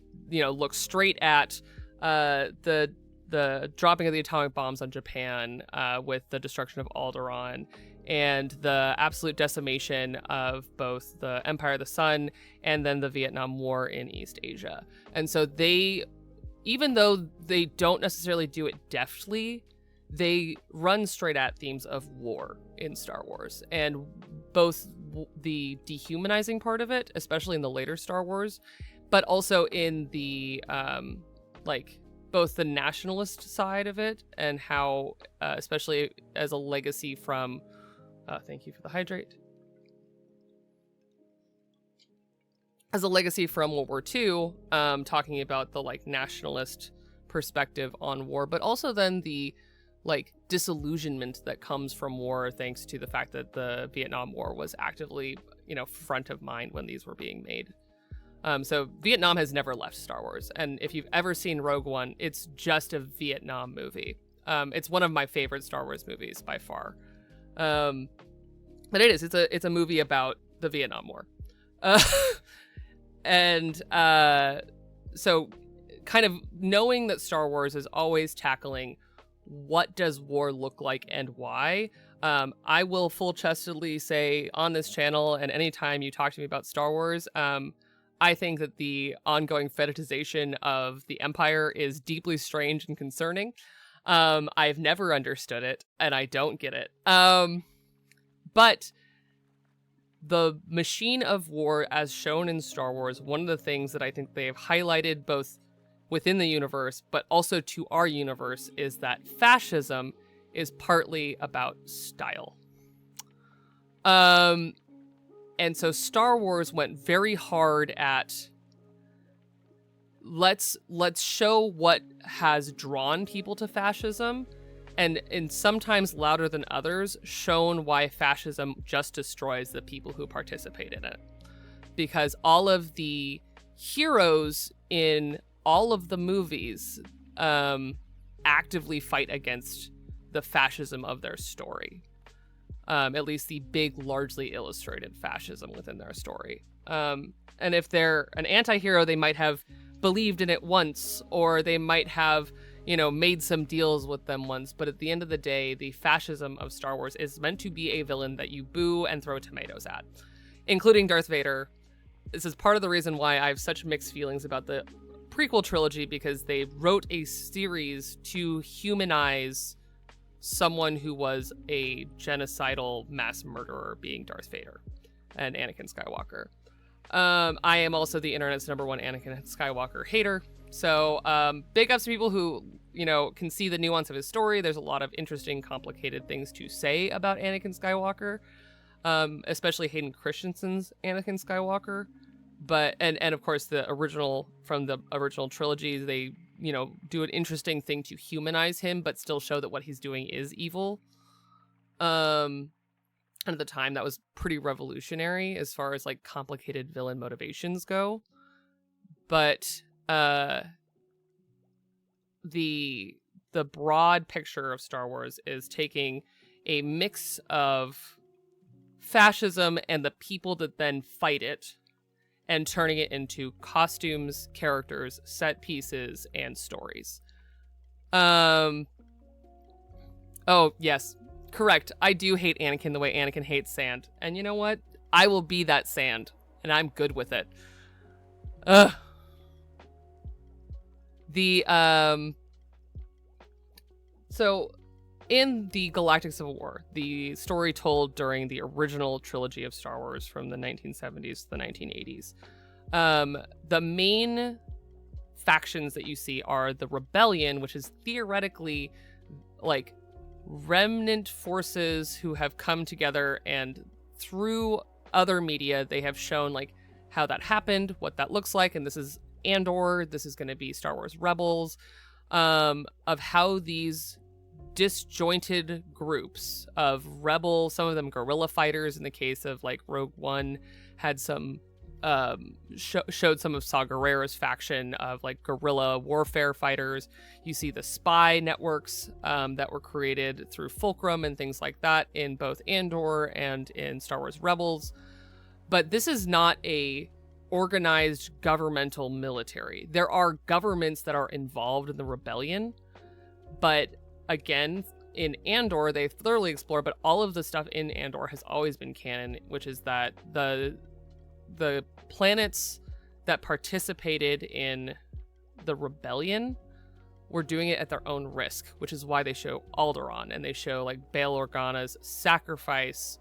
look straight at the dropping of the atomic bombs on Japan, with the destruction of Alderaan, and the absolute decimation of both the Empire of the Sun and then the Vietnam War in East Asia. And so even though they don't necessarily do it deftly, they run straight at themes of war in Star Wars. And both the dehumanizing part of it, especially in the later Star Wars, but also in the, both the nationalist side of it and how, especially as a legacy from, thank you for the hydrate. As a legacy from World War II, talking about the nationalist perspective on war, but also then the disillusionment that comes from war, thanks to the fact that the Vietnam War was actively, front of mind when these were being made. So Vietnam has never left Star Wars, and if you've ever seen Rogue One, it's just a Vietnam movie. It's one of my favorite Star Wars movies by far. But it's a movie about the Vietnam War. So kind of knowing that Star Wars is always tackling what does war look like and why, I will full-chestedly say on this channel and anytime you talk to me about Star Wars, I think that the ongoing fetishization of the Empire is deeply strange and concerning. I've never understood it, and I don't get it. But the machine of war, as shown in Star Wars, one of the things that I think they've highlighted both within the universe, but also to our universe, is that fascism is partly about style. And so Star Wars went very hard at let's show what has drawn people to fascism, and sometimes louder than others, shown why fascism just destroys the people who participate in it. Because all of the heroes in all of the movies actively fight against the fascism of their story. At least the big, largely illustrated fascism within their story. And if they're an anti-hero, they might have believed in it once, or they might have, made some deals with them once. But at the end of the day, the fascism of Star Wars is meant to be a villain that you boo and throw tomatoes at, including Darth Vader. This is part of the reason why I have such mixed feelings about the prequel trilogy, because they wrote a series to humanize someone who was a genocidal mass murderer, being Darth Vader and Anakin Skywalker. I am also the internet's #1 Anakin Skywalker hater. So big ups to people who, can see the nuance of his story. There's a lot of interesting, complicated things to say about Anakin Skywalker, especially Hayden Christensen's Anakin Skywalker. But and of course the original trilogy, they do an interesting thing to humanize him, but still show that what he's doing is evil. And at the time, that was pretty revolutionary as far as like complicated villain motivations go. But the broad picture of Star Wars is taking a mix of fascism and the people that then fight it, and turning it into costumes, characters, set pieces, and stories. Oh, yes. Correct. I do hate Anakin the way Anakin hates sand. And you know what? I will be that sand. And I'm good with it. Ugh. So, in the Galactic Civil War, the story told during the original trilogy of Star Wars from the 1970s to the 1980s, the main factions that you see are the Rebellion, which is theoretically like remnant forces who have come together, and through other media, they have shown like how that happened, what that looks like, and this is Andor, this is going to be Star Wars Rebels, of how these disjointed groups of rebel, some of them guerrilla fighters in the case of like Rogue One, had some showed some of Saw Gerrera's faction of like guerrilla warfare fighters. You see the spy networks that were created through Fulcrum and things like that in both Andor and in Star Wars Rebels. But this is not a organized governmental military. There are governments that are involved in the rebellion, but again, in Andor, they thoroughly explore, but all of the stuff in Andor has always been canon, which is that the planets that participated in the rebellion were doing it at their own risk, which is why they show Alderaan, and they show like Bail Organa's sacrifice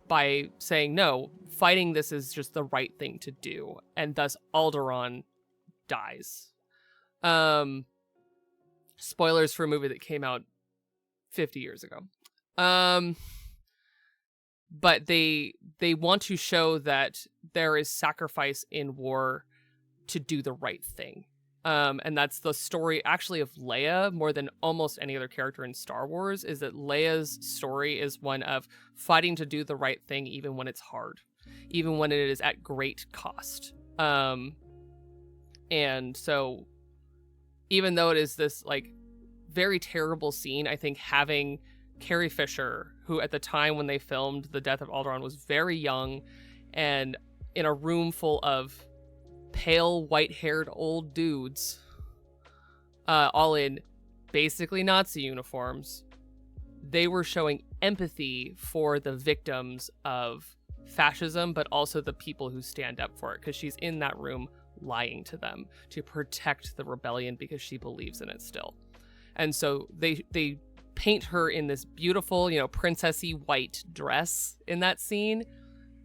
by saying, no, fighting this is just the right thing to do, and thus Alderaan dies. Spoilers for a movie that came out 50 years ago. But they want to show that there is sacrifice in war to do the right thing. And that's the story actually of Leia more than almost any other character in Star Wars, is that Leia's story is one of fighting to do the right thing even when it's hard, even when it is at great cost. And so even though it is this like very terrible scene, I think having Carrie Fisher, who at the time when they filmed the death of Alderaan was very young, and in a room full of pale white-haired old dudes, all in basically Nazi uniforms, they were showing empathy for the victims of fascism, but also the people who stand up for it, because she's in that room lying to them to protect the rebellion because she believes in it still. And so they paint her in this beautiful, princessy white dress in that scene.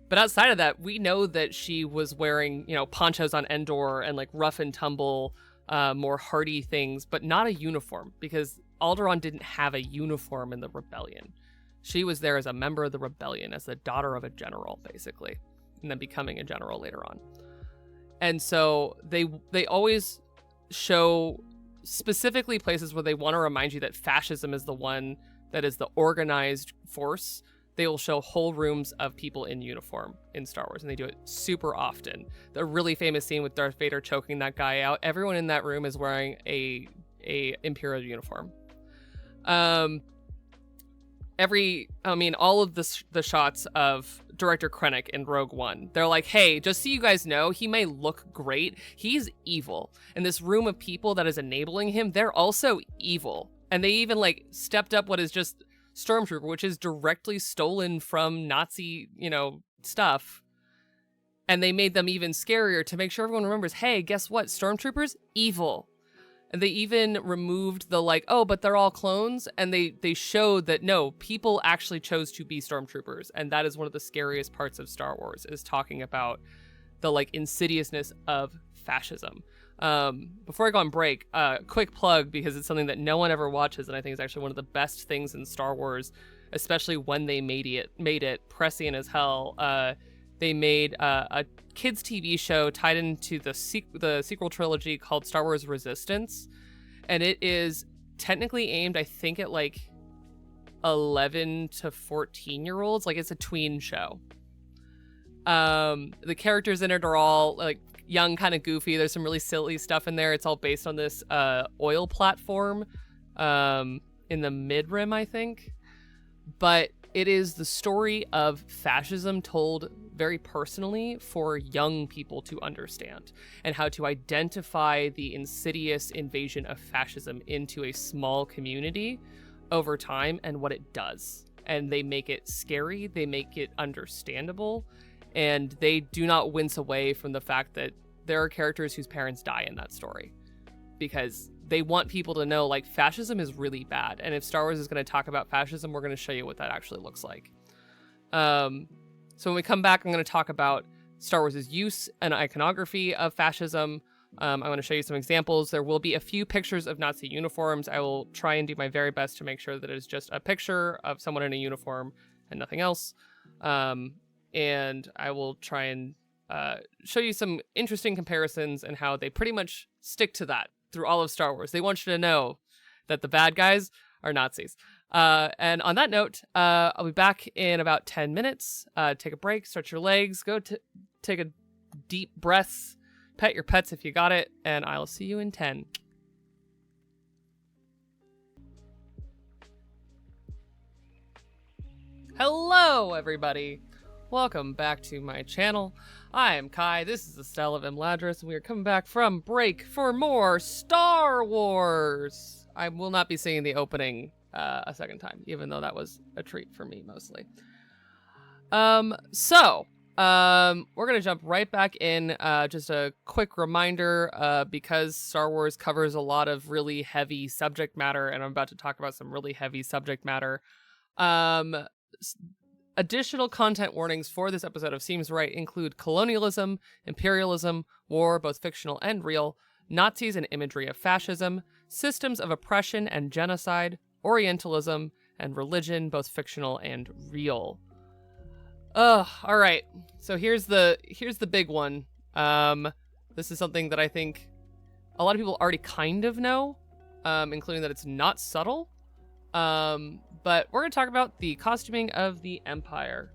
But outside of that, we know that she was wearing, ponchos on Endor and like rough and tumble, more hardy things, but not a uniform, because Alderaan didn't have a uniform in the rebellion. She was there as a member of the rebellion, as the daughter of a general, basically, and then becoming a general later on. And so they always show specifically places where they want to remind you that fascism is the one that is the organized force. They will show whole rooms of people in uniform in Star Wars, and they do it super often. The really famous scene with Darth Vader choking that guy out, everyone in that room is wearing a Imperial uniform. All of the shots of Director Krennic in Rogue One, they're like, hey, just so you guys know, he may look great, he's evil. And this room of people that is enabling him, they're also evil. And they even like stepped up what is just Stormtrooper, which is directly stolen from Nazi, stuff. And they made them even scarier to make sure everyone remembers, hey, guess what? Stormtroopers, evil. And they even removed the like, oh, but they're all clones. And they showed that, no, people actually chose to be Stormtroopers. And that is one of the scariest parts of Star Wars, is talking about the like insidiousness of fascism. Before I go on break, quick plug, because it's something that no one ever watches, and I think is actually one of the best things in Star Wars, especially when they made it prescient as hell. They made a kids TV show tied into the sequel trilogy called Star Wars Resistance, and it is technically aimed, I think, at like 11 to 14-year-olds. Like, it's a tween show. The characters in it are all like young, kind of goofy. There's some really silly stuff in there. It's all based on this oil platform in the mid-rim, I think. But it is the story of fascism told very personally for young people to understand, and how to identify the insidious invasion of fascism into a small community over time and what it does. And they make it scary, they make it understandable, and they do not wince away from the fact that there are characters whose parents die in that story, because they want people to know, like, fascism is really bad. And if Star Wars is going to talk about fascism, we're going to show you what that actually looks like. So when we come back, I'm going to talk about Star Wars' use and iconography of fascism. I want to show you some examples. There will be a few pictures of Nazi uniforms. I will try and do my very best to make sure that it is just a picture of someone in a uniform and nothing else. And I will try and show you some interesting comparisons and how they pretty much stick to that through all of Star Wars. They want you to know that the bad guys are Nazis. And on that note, I'll be back in about 10 minutes. Take a break, stretch your legs, go take a deep breath, pet your pets if you got it, and I'll see you in 10. Hello, everybody. Welcome back to my channel. I am Kai, this is Estelle of Imladris, and we are coming back from break for more Star Wars! I will not be singing the opening a second time, even though that was a treat for me, mostly. We're gonna jump right back in. Just a quick reminder, because Star Wars covers a lot of really heavy subject matter, and I'm about to talk about some really heavy subject matter. Additional content warnings for this episode of Seems Right include colonialism, imperialism, war, both fictional and real, Nazis and imagery of fascism, systems of oppression and genocide, Orientalism, and religion, both fictional and real. All right. So here's the big one. This is something that I think a lot of people already kind of know, including that it's not subtle. But we're going to talk about the costuming of the Empire.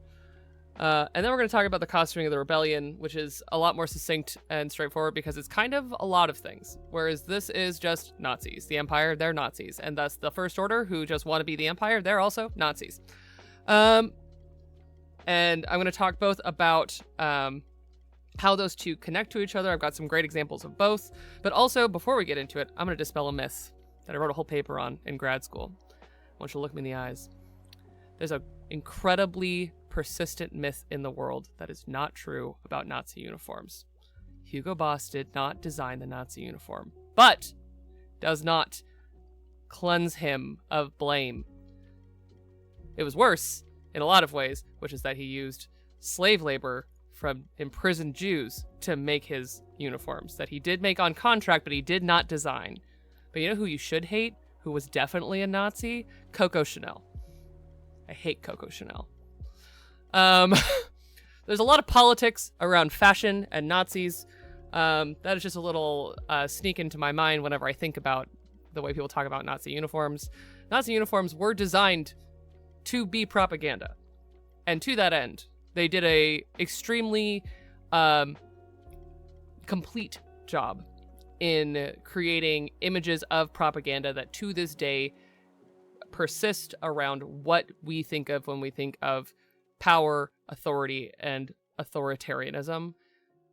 And then we're going to talk about the costuming of the Rebellion, which is a lot more succinct and straightforward because it's kind of a lot of things. Whereas this is just Nazis. The Empire, they're Nazis. And thus the First Order, who just want to be the Empire, they're also Nazis. And I'm going to talk both about how those two connect to each other. I've got some great examples of both. But also, before we get into it, I'm going to dispel a myth that I wrote a whole paper on in grad school. I want you to look me in the eyes. There's an incredibly persistent myth in the world that is not true about Nazi uniforms. Hugo Boss did not design the Nazi uniform, but does not cleanse him of blame. It was worse in a lot of ways, which is that he used slave labor from imprisoned Jews to make his uniforms that he did make on contract, but he did not design. But you know who you should hate? Who was definitely a Nazi? Coco Chanel. I hate Coco Chanel. There's a lot of politics around fashion and Nazis. That is just a little sneak into my mind whenever I think about the way people talk about Nazi uniforms. Nazi uniforms were designed to be propaganda. And to that end, they did a extremely complete job in creating images of propaganda that to this day persist around what we think of when we think of power, authority, and authoritarianism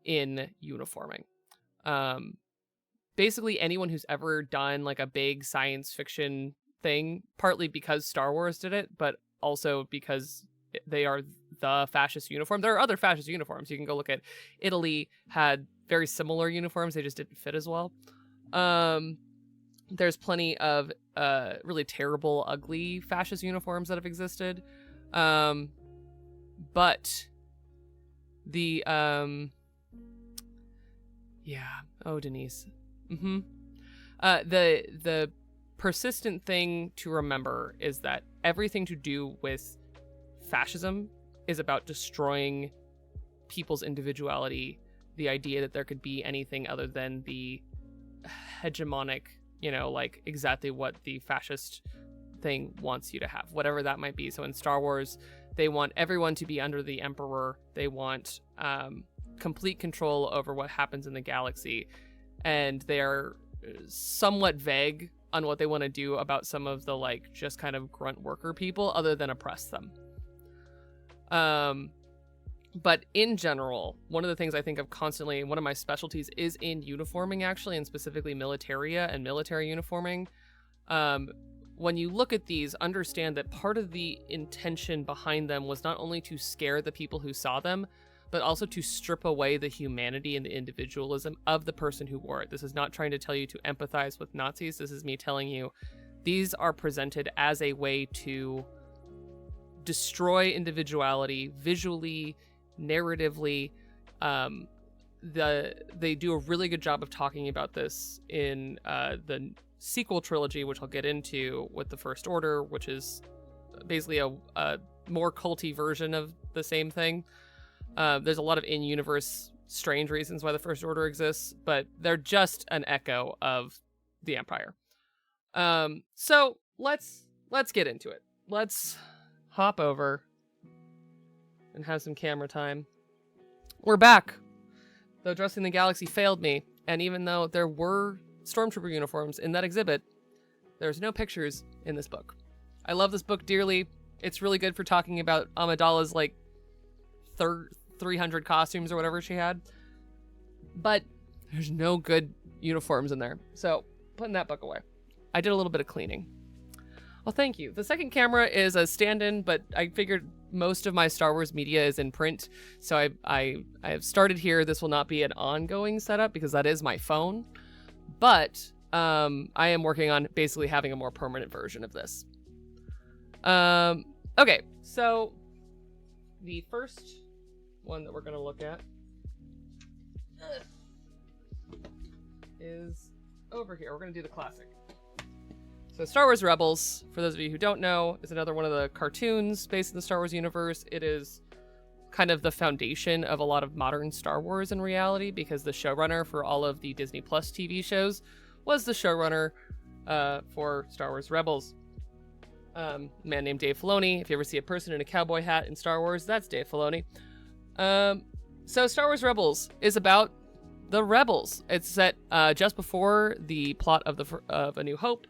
in uniforming. Basically anyone who's ever done like a big science fiction thing, partly because Star Wars did it, but also because they are the fascist uniform. There are other fascist uniforms. You can go look at Italy had very similar uniforms. They just didn't fit as well. There's plenty of really terrible, ugly fascist uniforms that have existed. But the Denise. The persistent thing to remember is that everything to do with fascism is about destroying people's individuality, the idea that there could be anything other than the hegemonic, like exactly what the fascist thing wants you to have, whatever that might be. So in Star Wars, they want everyone to be under the Emperor. They want complete control over what happens in the galaxy. And they are somewhat vague on what they want to do about some of the like just kind of grunt worker people other than oppress them. But in general, one of the things I think of constantly, one of my specialties is in uniforming actually, and specifically militaria and military uniforming. When you look at these, understand that part of the intention behind them was not only to scare the people who saw them, but also to strip away the humanity and the individualism of the person who wore it. This is not trying to tell you to empathize with Nazis. This is me telling you these are presented as a way to destroy individuality visually, narratively. They do a really good job of talking about this in the sequel trilogy, which I'll get into with the First Order, which is basically a more culty version of the same thing. There's a lot of in-universe strange reasons why the First Order exists, but they're just an echo of the Empire. So let's get into it. Let's hop over and have some camera time. We're back. Though Dressing the Galaxy failed me, and even though there were Stormtrooper uniforms in that exhibit, there's no pictures in this book. I love this book dearly. It's really good for talking about Amidala's like 300 costumes or whatever she had, but there's no good uniforms in there. So putting that book away. I did a little bit of cleaning. Well, thank you. The second camera is a stand-in, but I figured most of my Star Wars media is in print, so I have started here. This will not be an ongoing setup because that is my phone, but I am working on basically having a more permanent version of this. Okay, so the first one that we're going to look at is over here. We're going to do the classic. So Star Wars Rebels, for those of you who don't know, is another one of the cartoons based in the Star Wars universe. It is kind of the foundation of a lot of modern Star Wars in reality, because the showrunner for all of the Disney Plus TV shows was the showrunner for Star Wars Rebels. A man named Dave Filoni. If you ever see a person in a cowboy hat in Star Wars, that's Dave Filoni. So Star Wars Rebels is about the rebels. It's set just before the plot of A New Hope,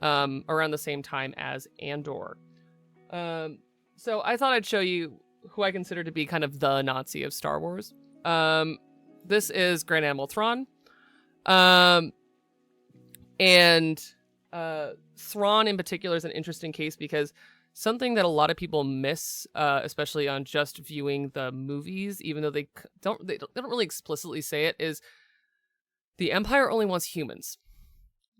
around the same time as Andor. So I thought I'd show you who I consider to be kind of the Nazi of Star Wars. This is Grand Admiral Thrawn. And Thrawn in particular is an interesting case because something that a lot of people miss, especially on just viewing the movies, even though they don't really explicitly say it, is the Empire only wants humans.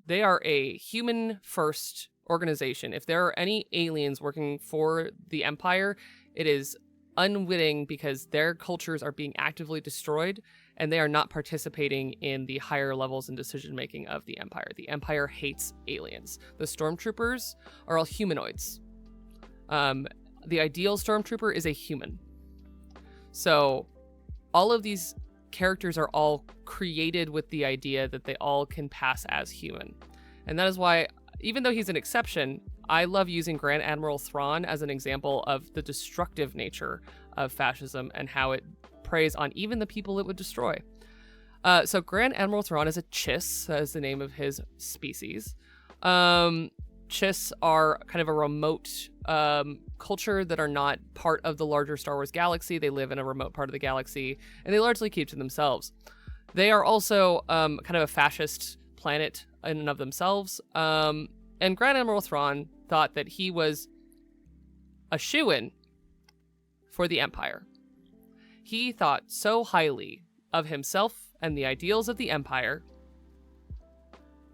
They are a human-first organization. If there are any aliens working for the Empire, it is unwitting because their cultures are being actively destroyed and they are not participating in the higher levels in decision-making of the Empire. The Empire hates aliens. The Stormtroopers are all humanoids. The ideal Stormtrooper is a human. So all of these characters are all created with the idea that they all can pass as human. And that is why, even though he's an exception, I love using Grand Admiral Thrawn as an example of the destructive nature of fascism and how it preys on even the people it would destroy. So Grand Admiral Thrawn is a Chiss, that is the name of his species. Chiss are kind of a remote culture that are not part of the larger Star Wars galaxy. They live in a remote part of the galaxy, and they largely keep to themselves. They are also kind of a fascist planet in and of themselves. And Grand Admiral Thrawn thought that he was a shoo-in for the Empire. He thought so highly of himself and the ideals of the Empire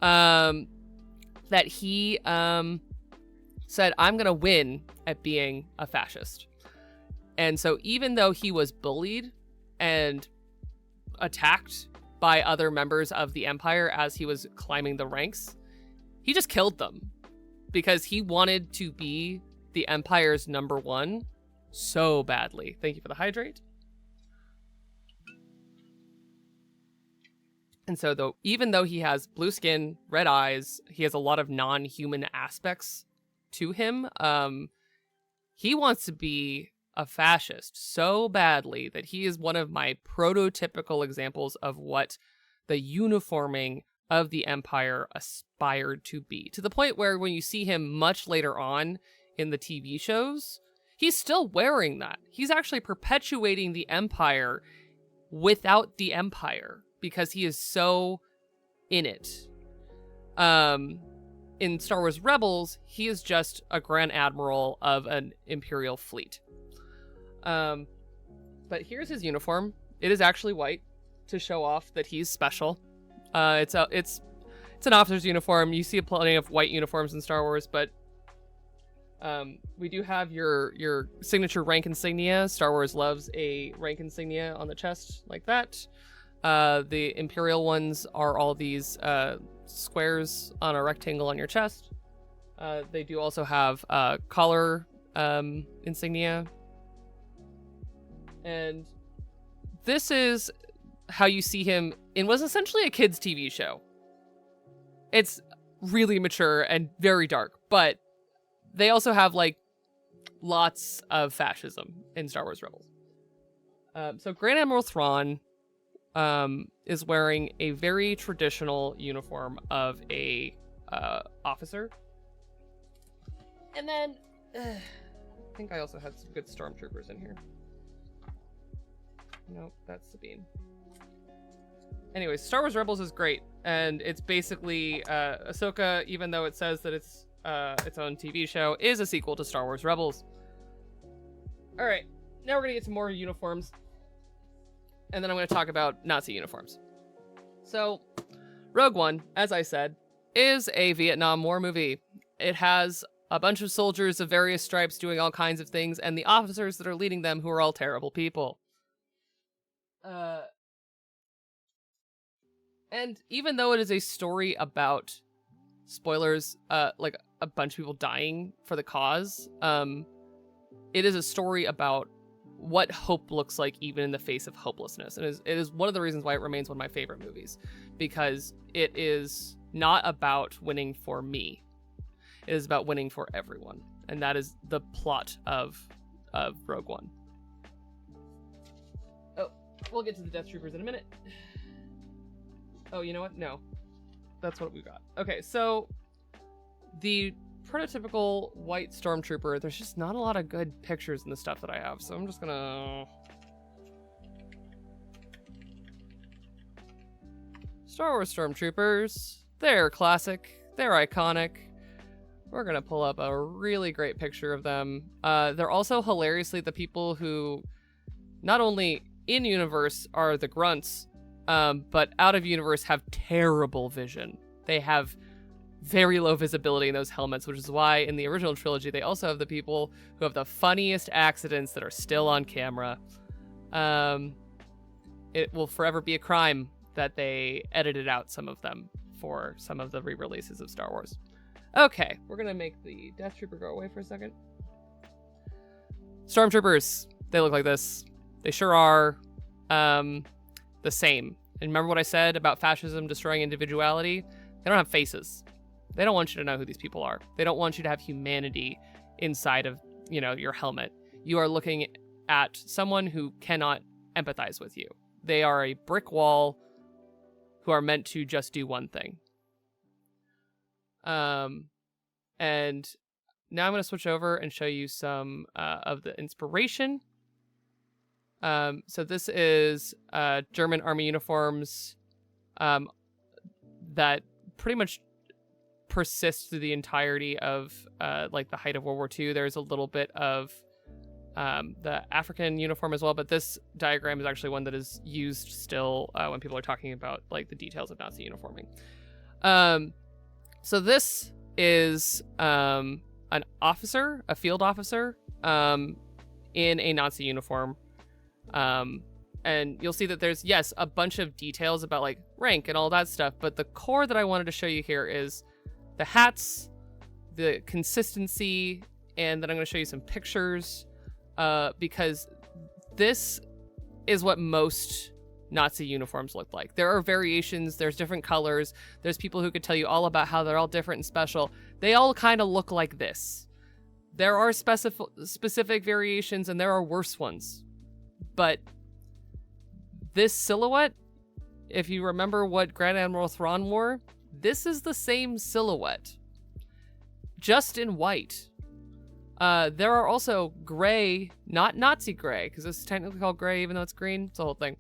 that he said, I'm going to win at being a fascist. And so even though he was bullied and attacked by other members of the Empire as he was climbing the ranks, he just killed them because he wanted to be the Empire's number one so badly. Thank you for the hydrate. And so even though he has blue skin, red eyes, he has a lot of non-human aspects to him, he wants to be a fascist so badly that he is one of my prototypical examples of what the uniforming of the Empire aspired to be. To the point where when you see him much later on in the TV shows, he's still wearing that. He's actually perpetuating the Empire without the Empire, because he is so in it. In Star Wars Rebels, he is just a Grand Admiral of an Imperial fleet. But here's his uniform. It is actually white to show off that he's special. It's an officer's uniform. You see plenty of white uniforms in Star Wars, but we do have your signature rank insignia. Star Wars loves a rank insignia on the chest like that. The Imperial ones are all these squares on a rectangle on your chest. They do also have collar insignia. And this is how you see him in what's essentially a kid's TV show. It's really mature and very dark, but they also have like lots of fascism in Star Wars Rebels. So Grand Admiral Thrawn is wearing a very traditional uniform of a officer. And then I think I also had some good stormtroopers in here. Nope, that's Sabine. Anyways, Star Wars Rebels is great, and it's basically Ahsoka, even though it says that it's its own TV show, is a sequel to Star Wars Rebels. All right, now we're gonna get to more uniforms, and then I'm gonna talk about Nazi uniforms. So, Rogue One, as I said, is a Vietnam War movie. It has a bunch of soldiers of various stripes doing all kinds of things, and the officers that are leading them who are all terrible people. And even though it is a story about, spoilers, like a bunch of people dying for the cause, it is a story about what hope looks like even in the face of hopelessness. And it is one of the reasons why it remains one of my favorite movies, because it is not about winning for me. It is about winning for everyone. And that is the plot of Rogue One. Oh, we'll get to the Death Troopers in a minute. Oh, you know what? No. That's what we got. Okay, so the prototypical white stormtrooper, there's just not a lot of good pictures in the stuff that I have, so I'm just gonna... Star Wars stormtroopers. They're classic. They're iconic. We're gonna pull up a really great picture of them. They're also hilariously the people who not only in-universe are the grunts, but out of universe have terrible vision. They have very low visibility in those helmets, which is why in the original trilogy they also have the people who have the funniest accidents that are still on camera. It will forever be a crime that they edited out some of them for some of the re-releases of Star Wars. Okay, we're gonna make the Death Trooper go away for a second. Stormtroopers, they look like this. They sure are. The the same. And remember what I said about fascism destroying individuality? They don't have faces. They don't want you to know who these people are. They don't want you to have humanity inside of, your helmet. You are looking at someone who cannot empathize with you. They are a brick wall who are meant to just do one thing. And now I'm going to switch over and show you some of the inspiration. So this is German army uniforms that pretty much persist through the entirety of like the height of World War II. There's a little bit of the African uniform as well, but this diagram is actually one that is used still when people are talking about like the details of Nazi uniforming. So this is an officer, a field officer, in a Nazi uniform. And you'll see that there's, yes, a bunch of details about like rank and all that stuff, but the core that I wanted to show you here is the hats, the consistency, and then I'm going to show you some pictures, because this is what most Nazi uniforms look like. There are variations, there's different colors, there's people who could tell you all about how they're all different and special. They all kind of look like this. There are specific variations and there are worse ones. But this silhouette, if you remember what Grand Admiral Thrawn wore, this is the same silhouette, just in white. There are also gray, not Nazi gray, because this is technically called gray even though it's green. It's the whole thing.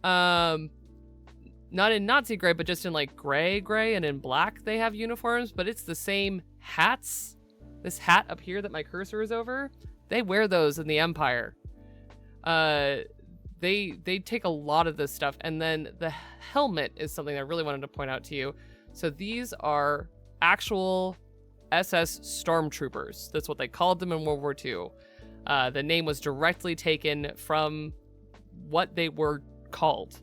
Not in Nazi gray, but just in like gray, and in black they have uniforms, but it's the same hats. This hat up here that my cursor is over, they wear those in the Empire. They take a lot of this stuff, and then the helmet is something I really wanted to point out to you. So these are actual SS stormtroopers. That's what they called them in World War II. The name was directly taken from what they were called,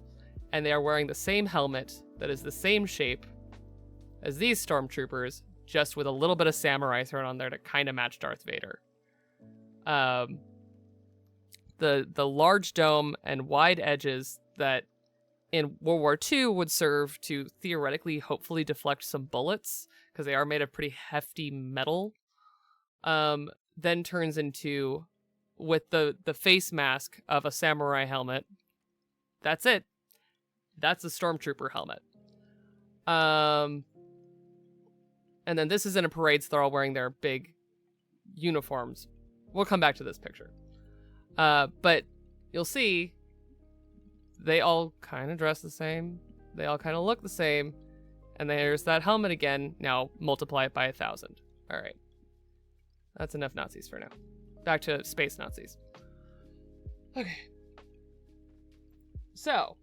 and they are wearing the same helmet that is the same shape as these stormtroopers, just with a little bit of samurai thrown on there to kind of match Darth Vader. The large dome and wide edges that in World War II would serve to theoretically, hopefully deflect some bullets, because they are made of pretty hefty metal, then turns into, with the face mask of a samurai helmet, that's it. That's a stormtrooper helmet. And then this is in a parade, so they're all wearing their big uniforms. We'll come back to this picture. But you'll see they all kind of dress the same. They all kind of look the same. And there's that helmet again. Now multiply it by 1,000. All right. That's enough Nazis for now. Back to space Nazis. Okay. So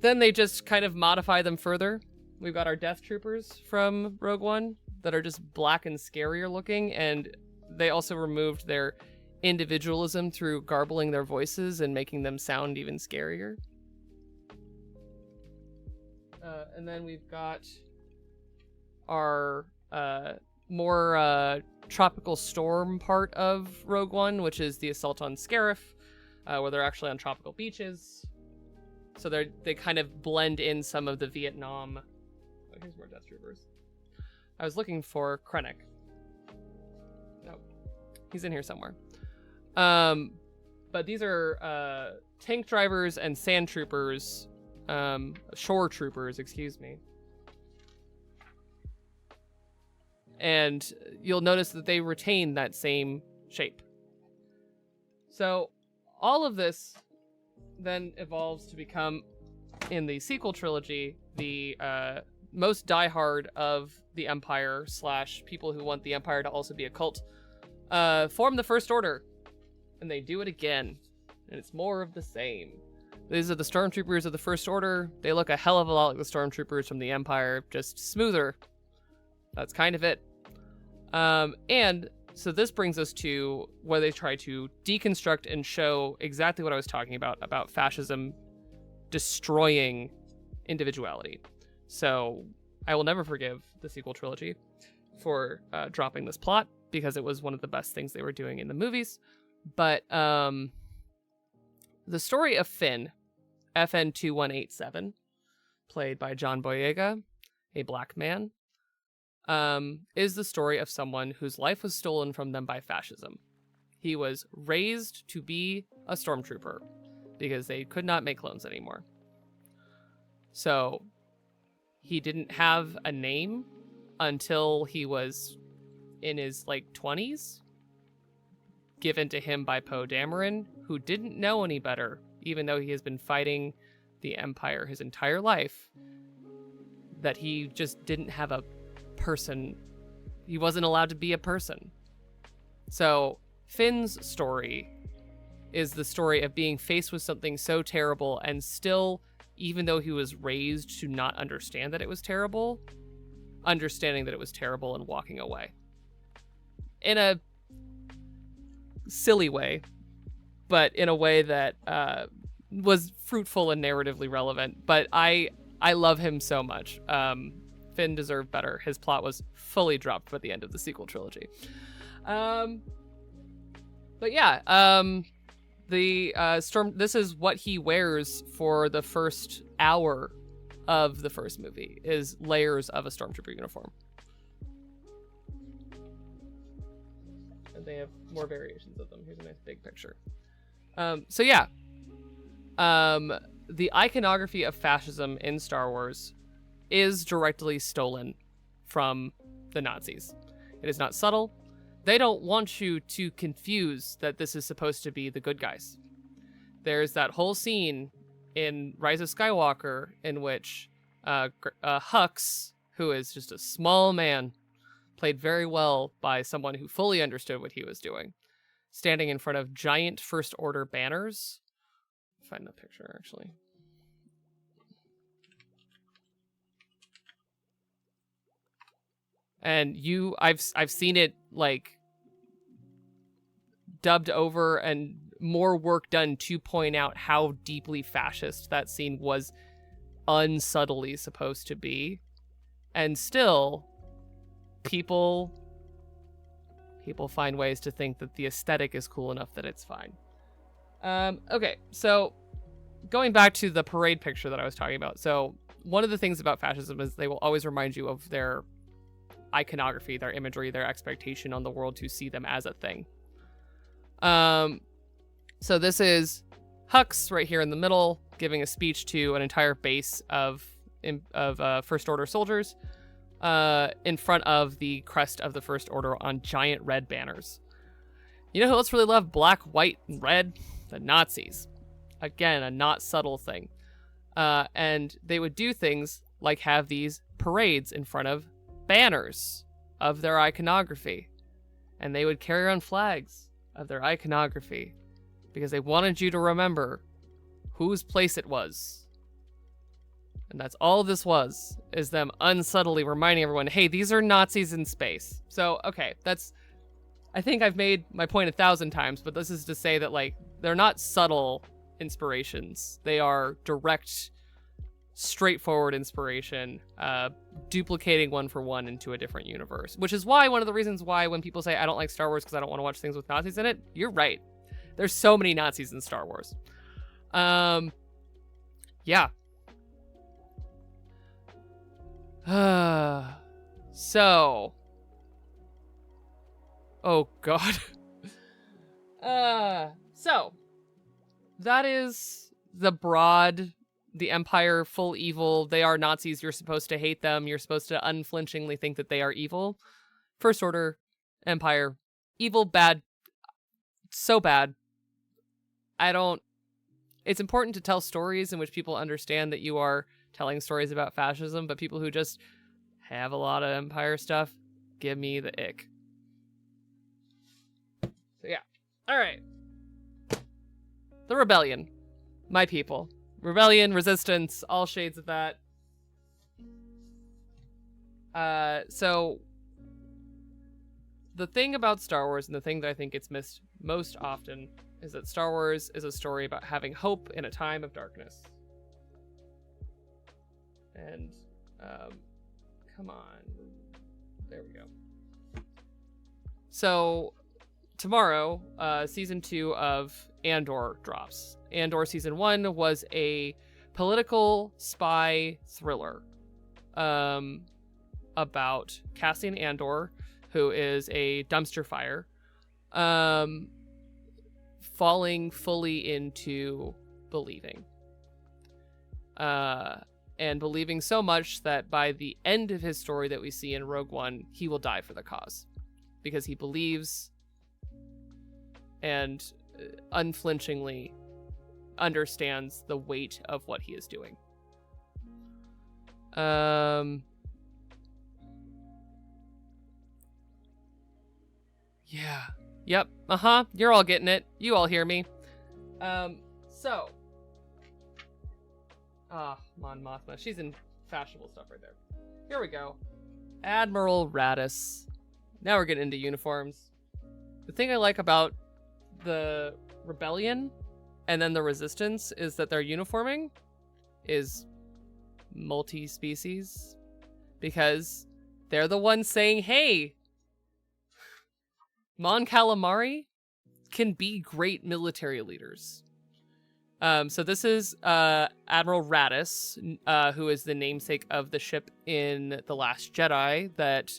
then they just kind of modify them further. We've got our Death Troopers from Rogue One that are just black and scarier looking. And they also removed their individualism through garbling their voices and making them sound even scarier. And then we've got our more tropical storm part of Rogue One, which is the assault on Scarif, where they're actually on tropical beaches. So they kind of blend in some of the Vietnam. Oh, here's more Death Troopers. I was looking for Krennic. No, he's in here somewhere. But these are tank drivers and sand troopers, shore troopers, excuse me. And you'll notice that they retain that same shape. So all of this then evolves to become, in the sequel trilogy, the most diehard of the Empire / people who want the Empire to also be a cult, form the First Order. And they do it again. And it's more of the same. These are the stormtroopers of the First Order. They look a hell of a lot like the stormtroopers from the Empire, just smoother. That's kind of it. And so this brings us to where they try to deconstruct and show exactly what I was talking about fascism destroying individuality. So I will never forgive the sequel trilogy for dropping this plot, because it was one of the best things they were doing in the movies. But the story of Finn FN2187, played by John Boyega, a black man, is the story of someone whose life was stolen from them by fascism. He was raised to be a stormtrooper because they could not make clones anymore. So he didn't have a name until he was in his 20s, given to him by Poe Dameron, who didn't know any better, even though he has been fighting the Empire his entire life, that he just didn't have a person. He wasn't allowed to be a person. So Finn's story is the story of being faced with something so terrible and still, even though he was raised to not understand that it was terrible, understanding that it was terrible and walking away. In a silly way, but in a way that was fruitful and narratively relevant. But I love him so much. Finn deserved better. His plot was fully dropped by the end of the sequel trilogy. But yeah, this is what he wears for the first hour of the first movie, is layers of a stormtrooper uniform. And they have more variations of them. Here's a nice big picture. So yeah, the iconography of fascism in Star Wars is directly stolen from the Nazis. It is not subtle. They don't want you to confuse that this is supposed to be the good guys. There's that whole scene in Rise of Skywalker in which Hux, who is just a small man, played very well by someone who fully understood what he was doing, standing in front of giant First Order banners. Find the picture, actually. And I've seen it dubbed over and more work done to point out how deeply fascist that scene was unsubtly supposed to be. And still, people find ways to think that the aesthetic is cool enough that it's fine. Okay, so going back to the parade picture that I was talking about. So one of the things about fascism is they will always remind you of their iconography, their imagery, their expectation on the world to see them as a thing. So this is Hux right here in the middle, giving a speech to an entire base of First Order soldiers, in front of the crest of the First Order on giant red banners. You know who else really loved black, white, and red? The Nazis. Again, a not subtle thing. And they would do things like have these parades in front of banners of their iconography. And they would carry around flags of their iconography because they wanted you to remember whose place it was. And that's all this was, is them unsubtly reminding everyone, hey, these are Nazis in space. So, okay, I think I've made my point 1,000 times, but this is to say that, they're not subtle inspirations. They are direct, straightforward inspiration, duplicating one for one into a different universe. Which is why, one of the reasons why when people say, I don't like Star Wars because I don't want to watch things with Nazis in it, you're right. There's so many Nazis in Star Wars. Yeah. So. Oh, God. So. That is the Empire, full evil. They are Nazis. You're supposed to hate them. You're supposed to unflinchingly think that they are evil. First Order, Empire, evil, bad. So bad. It's important to tell stories in which people understand that you are telling stories about fascism, but people who just have a lot of Empire stuff, give me the ick. So yeah. All right. The Rebellion. My people. Rebellion, resistance, all shades of that. So the thing about Star Wars, and the thing that I think gets missed most often, is that Star Wars is a story about having hope in a time of darkness. And, come on. There we go. So, tomorrow, season 2 of Andor drops. Andor Season 1 was a political spy thriller about Cassian Andor, who is a dumpster fire, falling fully into believing. And believing so much that by the end of his story that we see in Rogue One, he will die for the cause. Because he believes and unflinchingly understands the weight of what he is doing. Yeah. Yep. You're all getting it. You all hear me. Mon Mothma. She's in fashionable stuff right there. Here we go. Admiral Raddus. Now we're getting into uniforms. The thing I like about the Rebellion and then the Resistance is that their uniforming is multi-species. Because they're the ones saying, hey, Mon Calamari can be great military leaders. So this is Admiral Raddus, who is the namesake of the ship in The Last Jedi that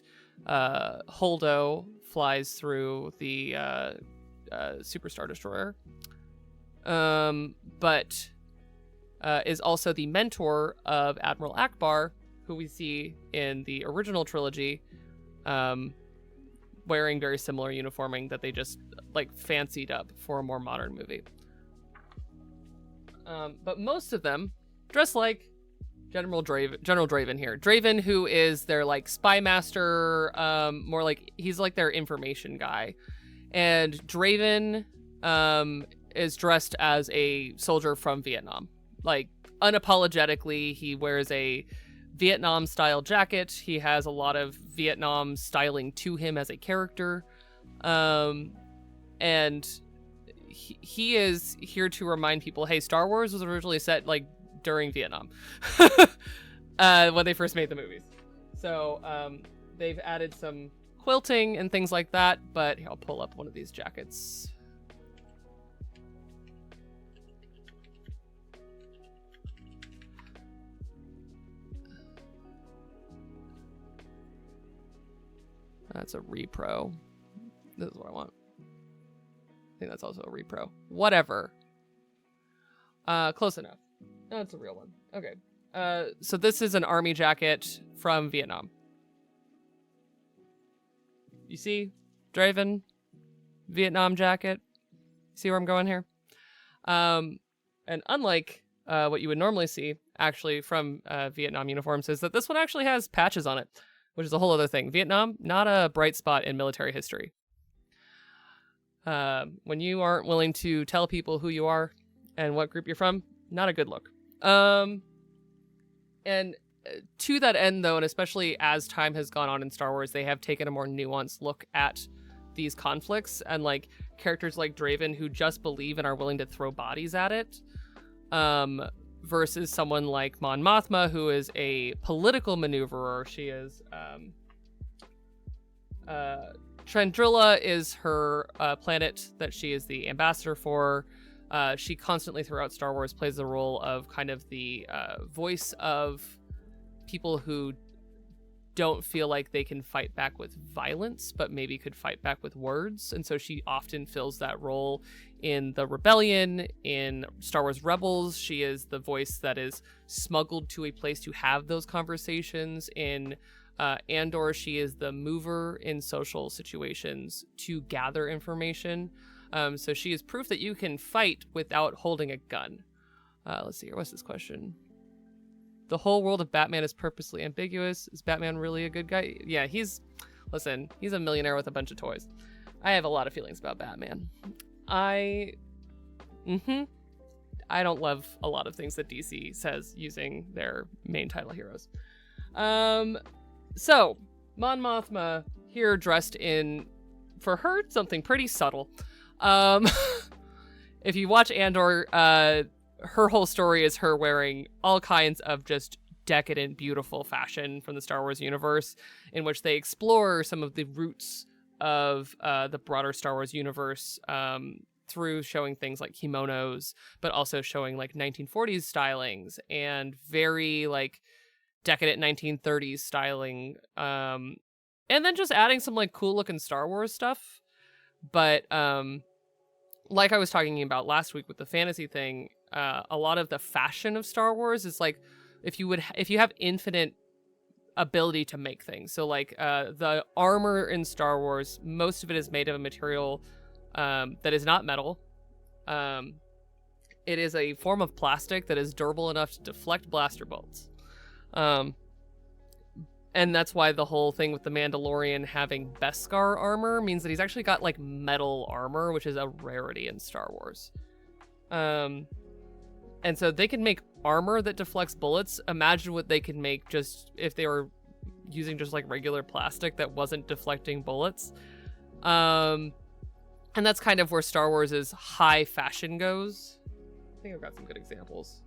Holdo flies through the Super Star Destroyer. But is also the mentor of Admiral Akbar, who we see in the original trilogy, wearing very similar uniforming that they just like fancied up for a more modern movie. But most of them dress like General Draven here. Draven, who is their like spy master, more like he's like their information guy. And Draven is dressed as a soldier from Vietnam. Like unapologetically, he wears a Vietnam style jacket. He has a lot of Vietnam styling to him as a character. And he is here to remind people, hey, Star Wars was originally set like during Vietnam when they first made the movies. So they've added some quilting and things like that, but here, I'll pull up one of these jackets. That's a repro. This is what I want. I think that's also a repro. Whatever. Close enough. No, it's a real one. Okay. So this is an army jacket from Vietnam. You see? Draven. Vietnam jacket. See where I'm going here? And unlike what you would normally see, actually, from Vietnam uniforms, is that this one actually has patches on it, which is a whole other thing. Vietnam, not a bright spot in military history. When you aren't willing to tell people who you are and what group you're from, not a good look. And to that end, though, and especially as time has gone on in Star Wars, they have taken a more nuanced look at these conflicts and like characters like Draven who just believe and are willing to throw bodies at it, versus someone like Mon Mothma, who is a political maneuverer. She is Trandrilla is her planet that she is the ambassador for. She constantly throughout Star Wars plays the role of kind of the voice of people who don't feel like they can fight back with violence, but maybe could fight back with words. And so she often fills that role in the Rebellion, in Star Wars Rebels. She is the voice that is smuggled to a place to have those conversations. In Andor, she is the mover in social situations to gather information. So she is proof that you can fight without holding a gun. Let's see here. What's this question? The whole world of Batman is purposely ambiguous. Is Batman really a good guy? Yeah, he's a millionaire with a bunch of toys. I have a lot of feelings about Batman. I don't love a lot of things that DC says using their main title heroes. So, Mon Mothma here dressed in, for her, something pretty subtle. If you watch Andor, her whole story is her wearing all kinds of just decadent, beautiful fashion from the Star Wars universe, in which they explore some of the roots of the broader Star Wars universe through showing things like kimonos, but also showing like 1940s stylings and very like decadent 1930s styling. And then just adding some like cool looking Star Wars stuff. But like I was talking about last week with the fantasy thing, a lot of the fashion of Star Wars is like if you have infinite ability to make things. So like the armor in Star Wars, most of it is made of a material that is not metal. It is a form of plastic that is durable enough to deflect blaster bolts. And that's why the whole thing with the Mandalorian having Beskar armor means that he's actually got like metal armor, which is a rarity in Star Wars. And so they can make armor that deflects bullets. Imagine what they could make just if they were using just like regular plastic that wasn't deflecting bullets. And that's kind of where Star Wars' high fashion goes. I think I've got some good examples.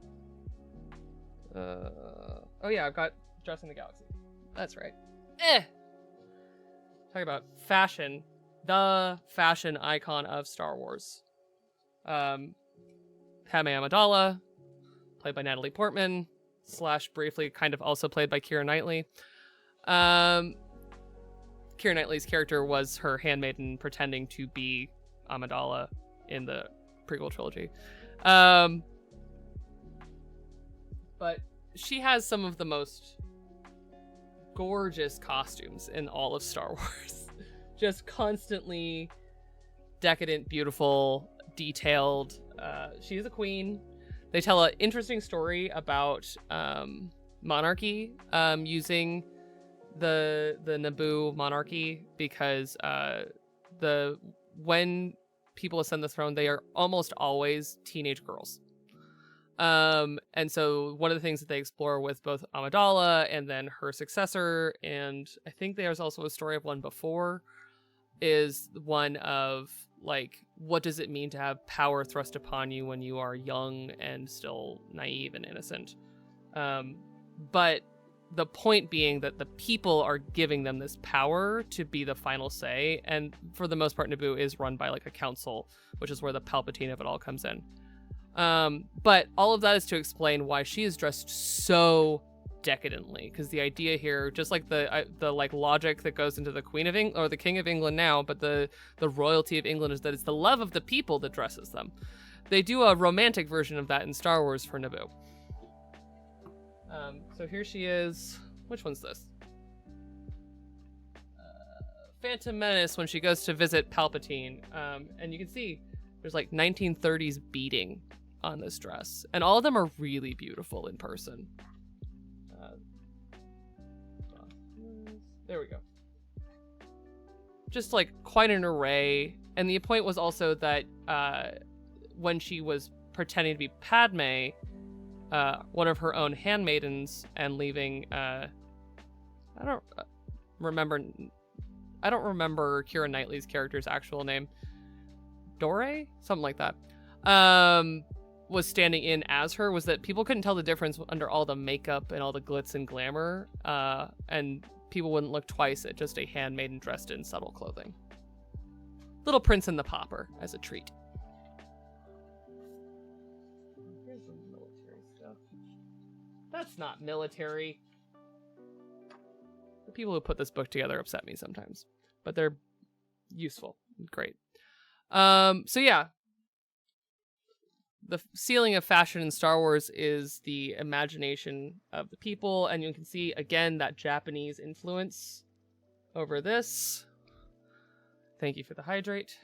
Oh yeah, I've got Dressing the Galaxy. That's right. Talk about fashion. The fashion icon of Star Wars. Padme Amidala, played by Natalie Portman, / briefly kind of also played by Keira Knightley. Keira Knightley's character was her handmaiden pretending to be Amidala in the prequel trilogy. But she has some of the most gorgeous costumes in all of Star Wars. Just constantly decadent, beautiful, detailed. She's a queen. They tell an interesting story about monarchy, using the Naboo monarchy, because when people ascend the throne, they are almost always teenage girls. And so one of the things that they explore with both Amidala and then her successor, and I think there's also a story of one before, is one of like, what does it mean to have power thrust upon you when you are young and still naive and innocent? But the point being that the people are giving them this power to be the final say, and for the most part, Naboo is run by like a council, which is where the Palpatine of it all comes in. But all of that is to explain why she is dressed so decadently, because the idea here, just like the like logic that goes into the Queen of England or the King of England now, but the royalty of England is that it's the love of the people that dresses them. They do a romantic version of that in Star Wars for Naboo. So here she is. Which one's this? Phantom Menace, when she goes to visit Palpatine. And you can see there's like 1930s beading on this dress, and all of them are really beautiful in person. There we go. Just like quite an array. And the point was also that when she was pretending to be Padme, one of her own handmaidens, and leaving I don't remember Keira Knightley's character's actual name, Dore, something like that, was standing in as her, was that people couldn't tell the difference under all the makeup and all the glitz and glamour, and people wouldn't look twice at just a handmaiden dressed in subtle clothing. Little Prince and the Pauper as a treat. Here's the military stuff. That's not military. The people who put this book together upset me sometimes, but they're useful. Great. So yeah, the ceiling of fashion in Star Wars is the imagination of the people, and you can see again that Japanese influence over this. Thank you for the hydrate.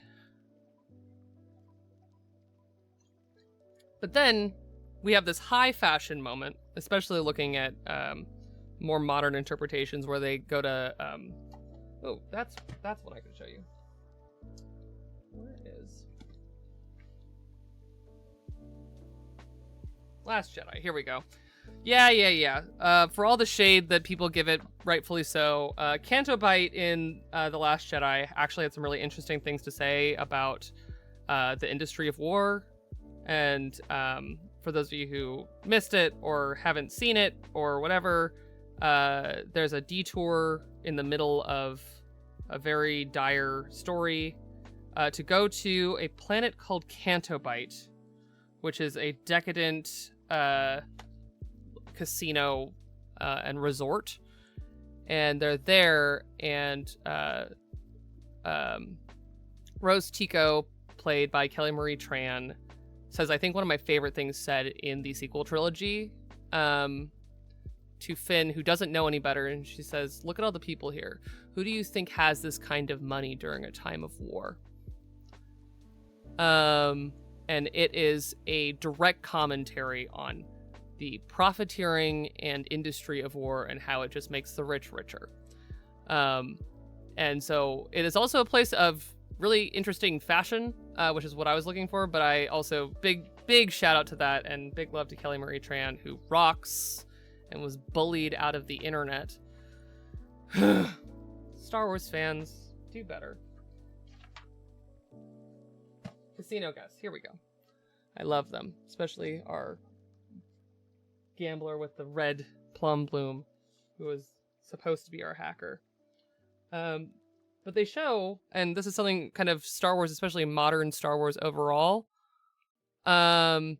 But then we have this high fashion moment, especially looking at more modern interpretations where they go to oh, that's what I can show you. Where is Last Jedi? Here we go. Yeah. For all the shade that people give it, rightfully so, Canto Bight in The Last Jedi actually had some really interesting things to say about the industry of war. And for those of you who missed it or haven't seen it or whatever, there's a detour in the middle of a very dire story to go to a planet called Cantobite, which is a decadent casino and resort. And they're there, and Rose Tico, played by Kelly Marie Tran, says, I think one of my favorite things said in the sequel trilogy to Finn, who doesn't know any better, and she says, look at all the people here. Who do you think has this kind of money during a time of war? And it is a direct commentary on the profiteering and industry of war and how it just makes the rich richer. And so it is also a place of really interesting fashion, which is what I was looking for, but I also, big shout out to that, and big love to Kelly Marie Tran, who rocks and was bullied out of the internet. Star Wars fans, do better. Casino guests, here we go. I love them, especially our gambler with the red plum bloom, who was supposed to be our hacker. But they show, and this is something kind of Star Wars, especially modern Star Wars overall, that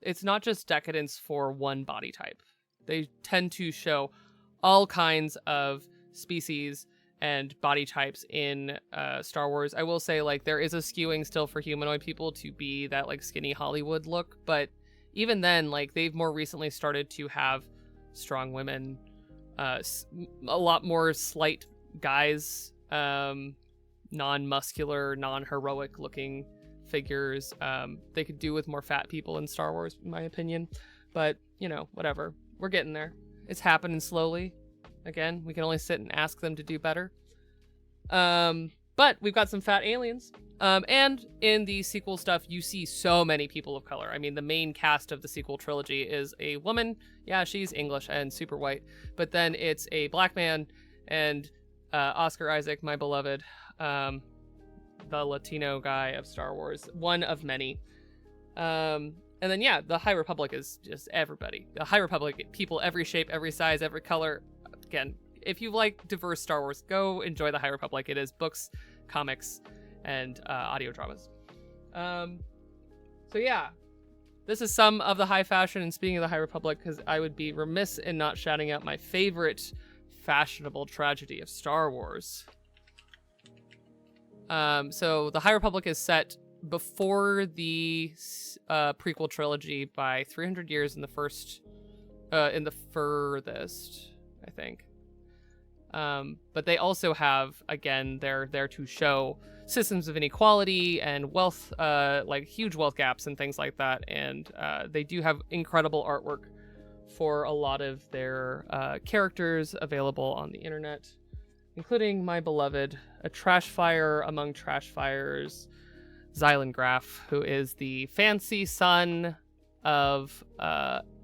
it's not just decadence for one body type. They tend to show all kinds of species and body types in Star Wars. I will say, like, there is a skewing still for humanoid people to be that, like, skinny Hollywood look, but even then, like, they've more recently started to have strong women, a lot more slight guys, non-muscular, non-heroic looking figures. They could do with more fat people in Star Wars, in my opinion, but, you know, whatever. We're getting there. It's happening slowly. Again, we can only sit and ask them to do better. But we've got some fat aliens. And in the sequel stuff, you see so many people of color. I mean, the main cast of the sequel trilogy is a woman. Yeah, she's English and super white. But then it's a black man and Oscar Isaac, my beloved, the Latino guy of Star Wars. One of many. And then, yeah, the High Republic is just everybody. The High Republic, people, every shape, every size, every color. Again, if you like diverse Star Wars, go enjoy the High Republic. It is books, comics, and audio dramas. So yeah, this is some of the high fashion. And speaking of the High Republic, because I would be remiss in not shouting out my favorite fashionable tragedy of Star Wars. So the High Republic is set before the prequel trilogy by 300 years in the furthest, I think. But they also have, again, they're there to show systems of inequality and wealth, like huge wealth gaps and things like that. And they do have incredible artwork for a lot of their characters available on the internet, including my beloved, a trash fire among trash fires, Xylan Graf, who is the fancy son of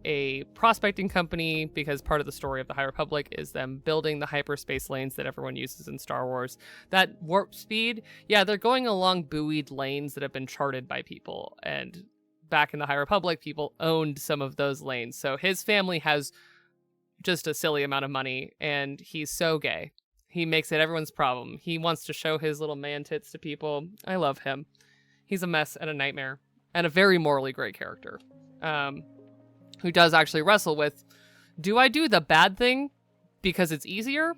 a prospecting company, because part of the story of the High Republic is them building the hyperspace lanes that everyone uses in Star Wars. That warp speed, yeah, they're going along buoyed lanes that have been charted by people, and back in the High Republic, people owned some of those lanes. So his family has just a silly amount of money, and he's so gay. He makes it everyone's problem. He wants to show his little man tits to people. I love him. He's a mess and a nightmare, and a very morally great character. Who does actually wrestle with, do I do the bad thing because it's easier?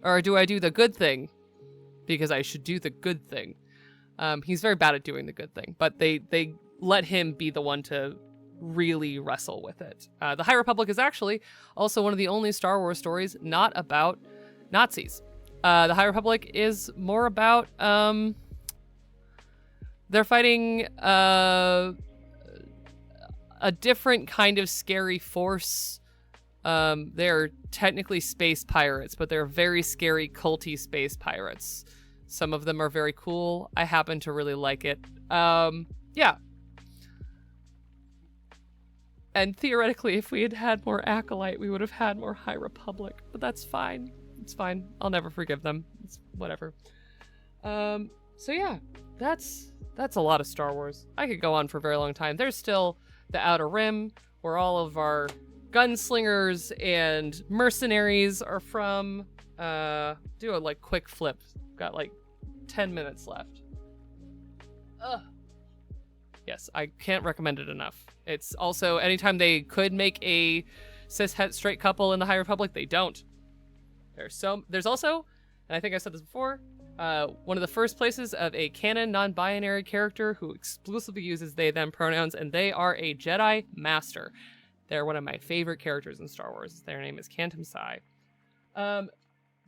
Or do I do the good thing because I should do the good thing? He's very bad at doing the good thing, but they let him be the one to really wrestle with it. The High Republic is actually also one of the only Star Wars stories not about Nazis. The High Republic is more about, they're fighting a different kind of scary force. They're technically space pirates, but they're very scary, culty space pirates. Some of them are very cool. I happen to really like it. Yeah. And theoretically, if we had had more Acolyte, we would have had more High Republic. But that's fine. It's fine. I'll never forgive them. It's whatever. So yeah, that's a lot of Star Wars. I could go on for a very long time. There's still the Outer Rim, where all of our gunslingers and mercenaries are from. do a like quick flip. Got like 10 minutes left. Ugh. Yes, I can't recommend it enough. It's also, anytime they could make a cis het straight couple in the High Republic, they don't. There's also, and I think I said this before, one of the first places of a canon non-binary character who exclusively uses they them pronouns, and they are a Jedi Master. They're one of my favorite characters in Star Wars. Their name is Cantum Sai.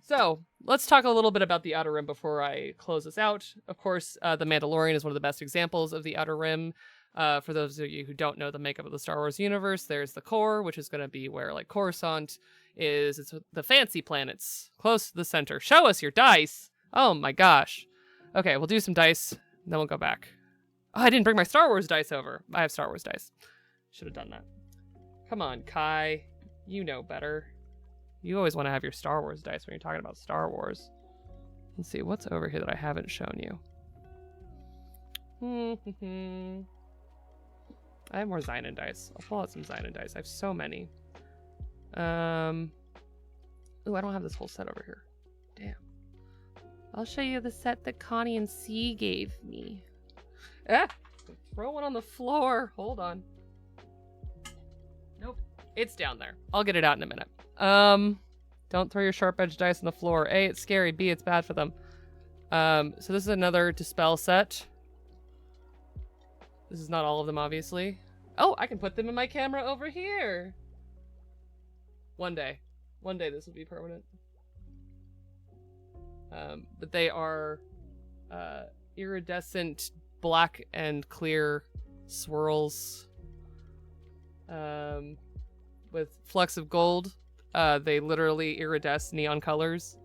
So let's talk a little bit about the Outer Rim before I close this out. Of course, The Mandalorian is one of the best examples of the Outer Rim. For those of you who don't know the makeup of the Star Wars universe, there's the core, which is going to be where like Coruscant is. It's the fancy planets close to the center. Show us your dice. Oh my gosh. Okay, we'll do some dice, then we'll go back. Oh, I didn't bring my Star Wars dice over. I have Star Wars dice. Should have done that. Come on, Kai. You know better. You always want to have your Star Wars dice when you're talking about Star Wars. Let's see, what's over here that I haven't shown you? I have more Zynon dice. I'll pull out some Zynon dice. I have so many. Ooh, I don't have this whole set over here. Damn. I'll show you the set that Connie and C gave me. Ah! Throw one on the floor. Hold on. Nope. It's down there. I'll get it out in a minute. Don't throw your sharp edge dice on the floor. A, it's scary. B, it's bad for them. So this is another Dispel set. This is not all of them, obviously. Oh, I can put them in my camera over here. One day this will be permanent. But they are iridescent black and clear swirls with flecks of gold. They literally iridesce neon colors.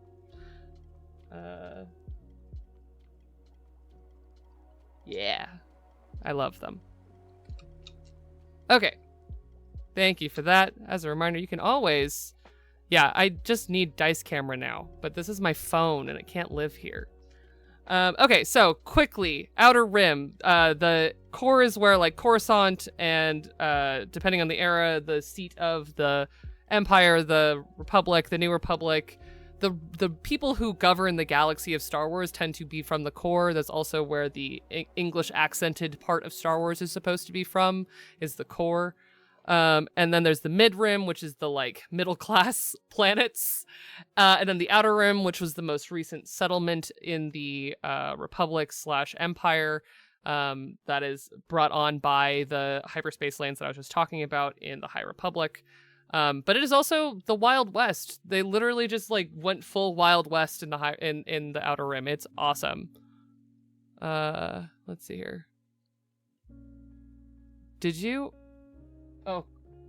Yeah, I love them. Okay, thank you for that. As a reminder, you can always... Yeah, I just need dice camera now, but this is my phone and it can't live here. Okay, so quickly, Outer Rim. The core is where like Coruscant and depending on the era, the seat of the Empire, the Republic, the New Republic, the people who govern the galaxy of Star Wars tend to be from the core. That's also where the English accented part of Star Wars is supposed to be from, is the core. And then there's the Mid-Rim, which is the like middle class planets. And then the Outer Rim, which was the most recent settlement in the Republic / Empire. That is brought on by the hyperspace lanes that I was just talking about in the High Republic. But it is also the Wild West. They literally just like went full Wild West in the in the Outer Rim. It's awesome. Let's see here. Did you? Oh,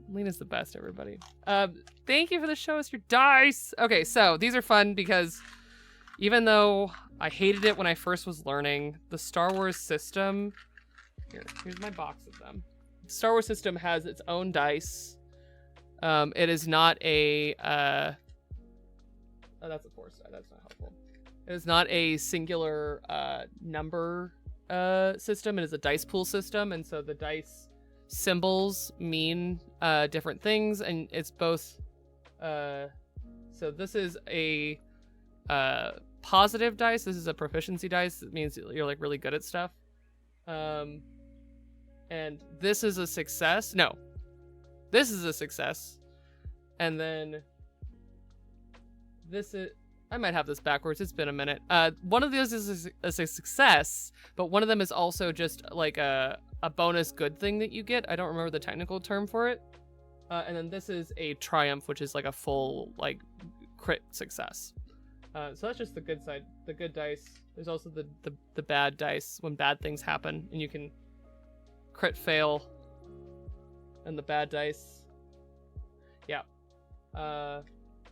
Lena's the best, everybody. Thank you for the show us your dice. Okay, so these are fun because even though I hated it when I first was learning, the Star Wars system... Here's my box of them. The Star Wars system has its own dice. It is not a... Oh, that's a Force die. That's not helpful. It is not a singular number system. It is a dice pool system, and so the dice... symbols mean different things, and it's both so this is a positive dice. This is a proficiency dice. It means you're like really good at stuff, and this is a success. No, this is a success, and then this is... I might have this backwards. It's been a minute. One of those is a success, but one of them is also just like a bonus good thing that you get. I don't remember the technical term for it. And then this is a triumph, which is like a full like crit success. So that's just the good side, the good dice. There's also the bad dice when bad things happen, and you can crit fail. And the bad dice. Yeah.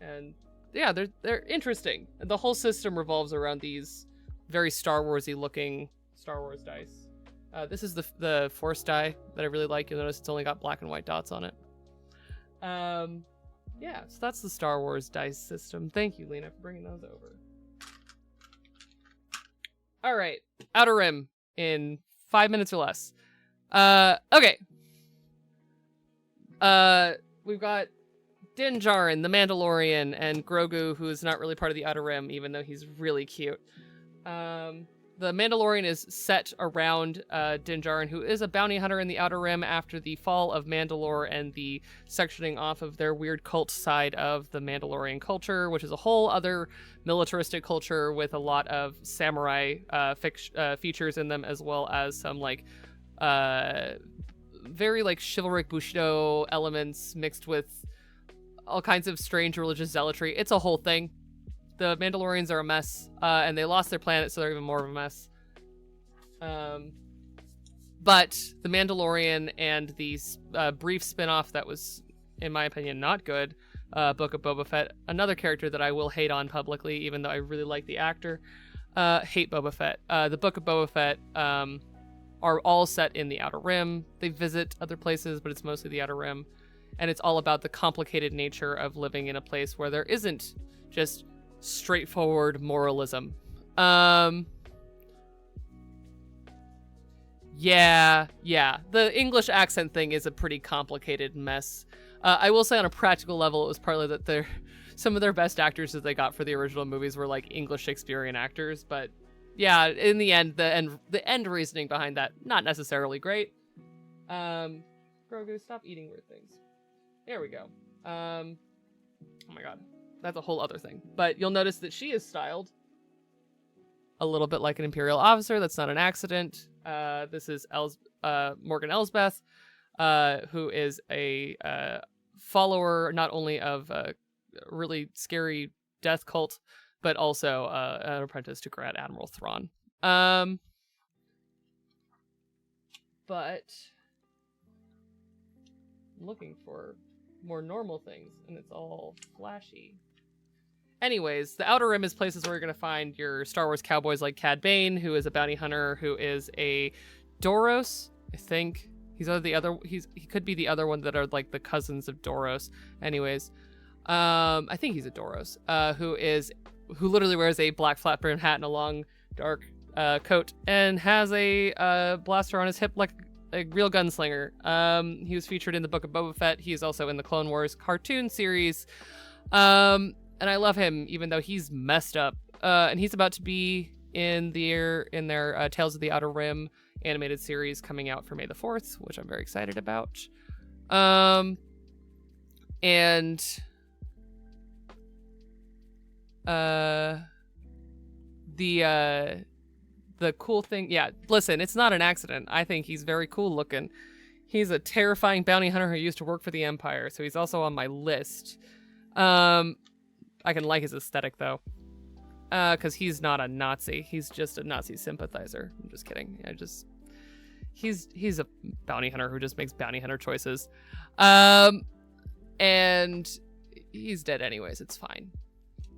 And yeah, they're interesting. The whole system revolves around these very Star Warsy looking Star Wars dice. This is the Force die that I really like. You'll notice it's only got black and white dots on it. Yeah, so that's the Star Wars dice system. Thank you, Lena, for bringing those over. All right, Outer Rim in 5 minutes or less. Okay. We've got Din Djarin, the Mandalorian, and Grogu, who is not really part of the Outer Rim, even though he's really cute. The Mandalorian is set around Din Djarin, who is a bounty hunter in the Outer Rim after the fall of Mandalore and the sectioning off of their weird cult side of the Mandalorian culture, which is a whole other militaristic culture with a lot of samurai features in them, as well as some like very like chivalric Bushido elements mixed with all kinds of strange religious zealotry. It's a whole thing. The Mandalorians are a mess, and they lost their planet, so they're even more of a mess. But the Mandalorian and the brief spin-off that was, in my opinion, not good, Book of Boba Fett, another character that I will hate on publicly, even though I really like the actor, hate Boba Fett. The Book of Boba Fett are all set in the Outer Rim. They visit other places, but it's mostly the Outer Rim. And it's all about the complicated nature of living in a place where there isn't just straightforward moralism. Yeah. The English accent thing is a pretty complicated mess. I will say on a practical level, it was partly that some of their best actors that they got for the original movies were like English Shakespearean actors. But yeah, in the end, the end reasoning behind that, not necessarily great. Grogu, stop eating weird things. There we go. Oh my god. That's a whole other thing. But you'll notice that she is styled a little bit like an Imperial officer. That's not an accident. This is Morgan Elsbeth, who is a follower not only of a really scary death cult, but also an apprentice to Grand Admiral Thrawn. But I'm looking for more normal things, and it's all flashy. Anyways, the Outer Rim is places where you're going to find your Star Wars cowboys like Cad Bane, who is a bounty hunter, who is a Doros, I think. He could be the other one that are like the cousins of Doros. Anyways, I think he's a Doros, who literally wears a black flat brim hat and a long dark coat and has a blaster on his hip like a real gunslinger. He was featured in the Book of Boba Fett. He is also in the Clone Wars cartoon series. And I love him, even though he's messed up. And he's about to be in their Tales of the Outer Rim animated series coming out for May the 4th, which I'm very excited about. The cool thing, yeah, listen, it's not an accident. I think he's very cool looking. He's a terrifying bounty hunter who used to work for the Empire, so he's also on my list. I can like his aesthetic, though. Because he's not a Nazi. He's just a Nazi sympathizer. I'm just kidding. He's a bounty hunter who just makes bounty hunter choices. And he's dead anyways. It's fine.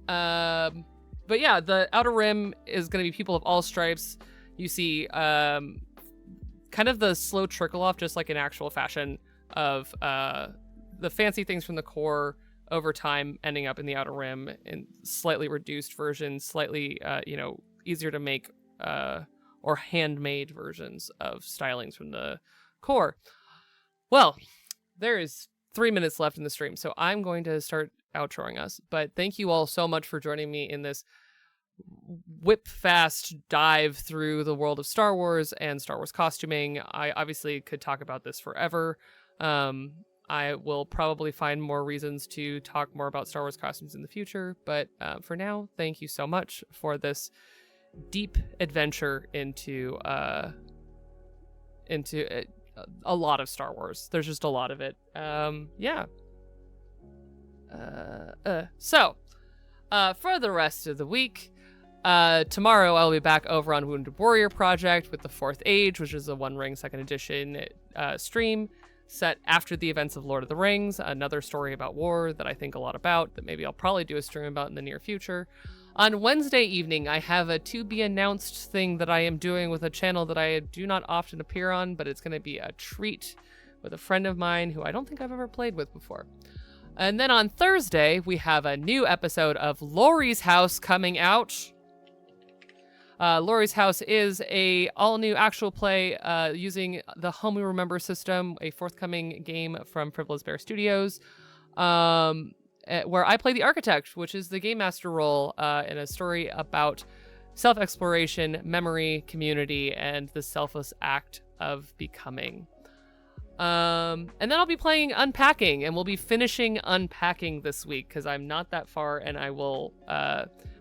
But yeah, the Outer Rim is going to be people of all stripes. You see kind of the slow trickle off, just like in actual fashion, of the fancy things from the core over time ending up in the Outer Rim in slightly reduced versions, slightly easier to make or handmade versions of stylings from the core. Well, there is 3 minutes left in the stream, so I'm going to start outroing us. But thank you all so much for joining me in this whip fast dive through the world of Star Wars and Star Wars costuming. I obviously could talk about this forever. I will probably find more reasons to talk more about Star Wars costumes in the future, but for now, thank you so much for this deep adventure into a lot of Star Wars. There's just a lot of it. Yeah. So, for the rest of the week, tomorrow I'll be back over on Wounded Warrior Project with the Fourth Age, which is a One Ring 2nd Edition stream set after the events of Lord of the Rings, another story about war that I think a lot about, that maybe I'll probably do a stream about in the near future. On Wednesday evening, I have a to-be-announced thing that I am doing with a channel that I do not often appear on, but it's going to be a treat with a friend of mine who I don't think I've ever played with before. And then on Thursday, we have a new episode of Laurie's House coming out. Laurie's House is a all-new actual play using the Home We Remember system, a forthcoming game from Frivolous Bear Studios. where I play the architect, which is the game master role in a story about self-exploration, memory, community, and the selfless act of becoming. And then I'll be playing Unpacking, and we'll be finishing Unpacking this week because I'm not that far, and I will,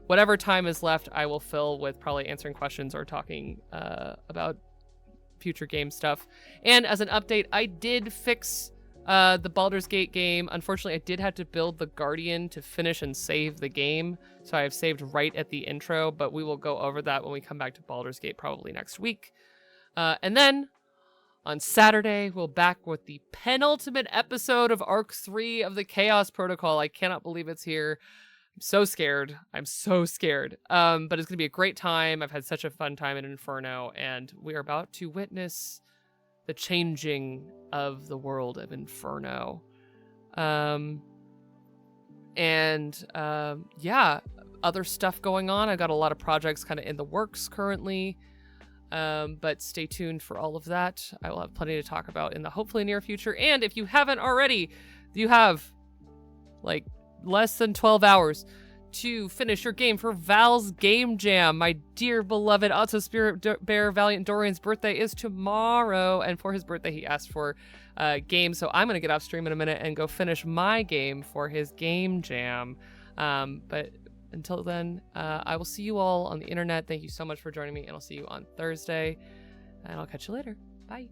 whatever time is left, I will fill with probably answering questions or talking about future game stuff. And as an update, I did fix the Baldur's Gate game. Unfortunately, I did have to build the Guardian to finish and save the game, so I have saved right at the intro, but we will go over that when we come back to Baldur's Gate probably next week. And then on Saturday, we'll back with the penultimate episode of Arc 3 of the Chaos Protocol. I cannot believe it's here. I'm so scared. I'm so scared. But it's going to be a great time. I've had such a fun time in Inferno, and we are about to witness the changing of the world of Inferno. Yeah, other stuff going on. I've got a lot of projects kind of in the works currently. But stay tuned for all of that. I will have plenty to talk about in the hopefully near future. And if you haven't already, you have like less than 12 hours to finish your game for Val's Game Jam. My dear beloved Otto Spirit Bear Valiant Dorian's birthday is tomorrow, and for his birthday he asked for a game, so I'm gonna get off stream in a minute and go finish my game for his Game Jam. But until then, I will see you all on the internet. Thank you so much for joining me, and I'll see you on Thursday, and I'll catch you later. Bye.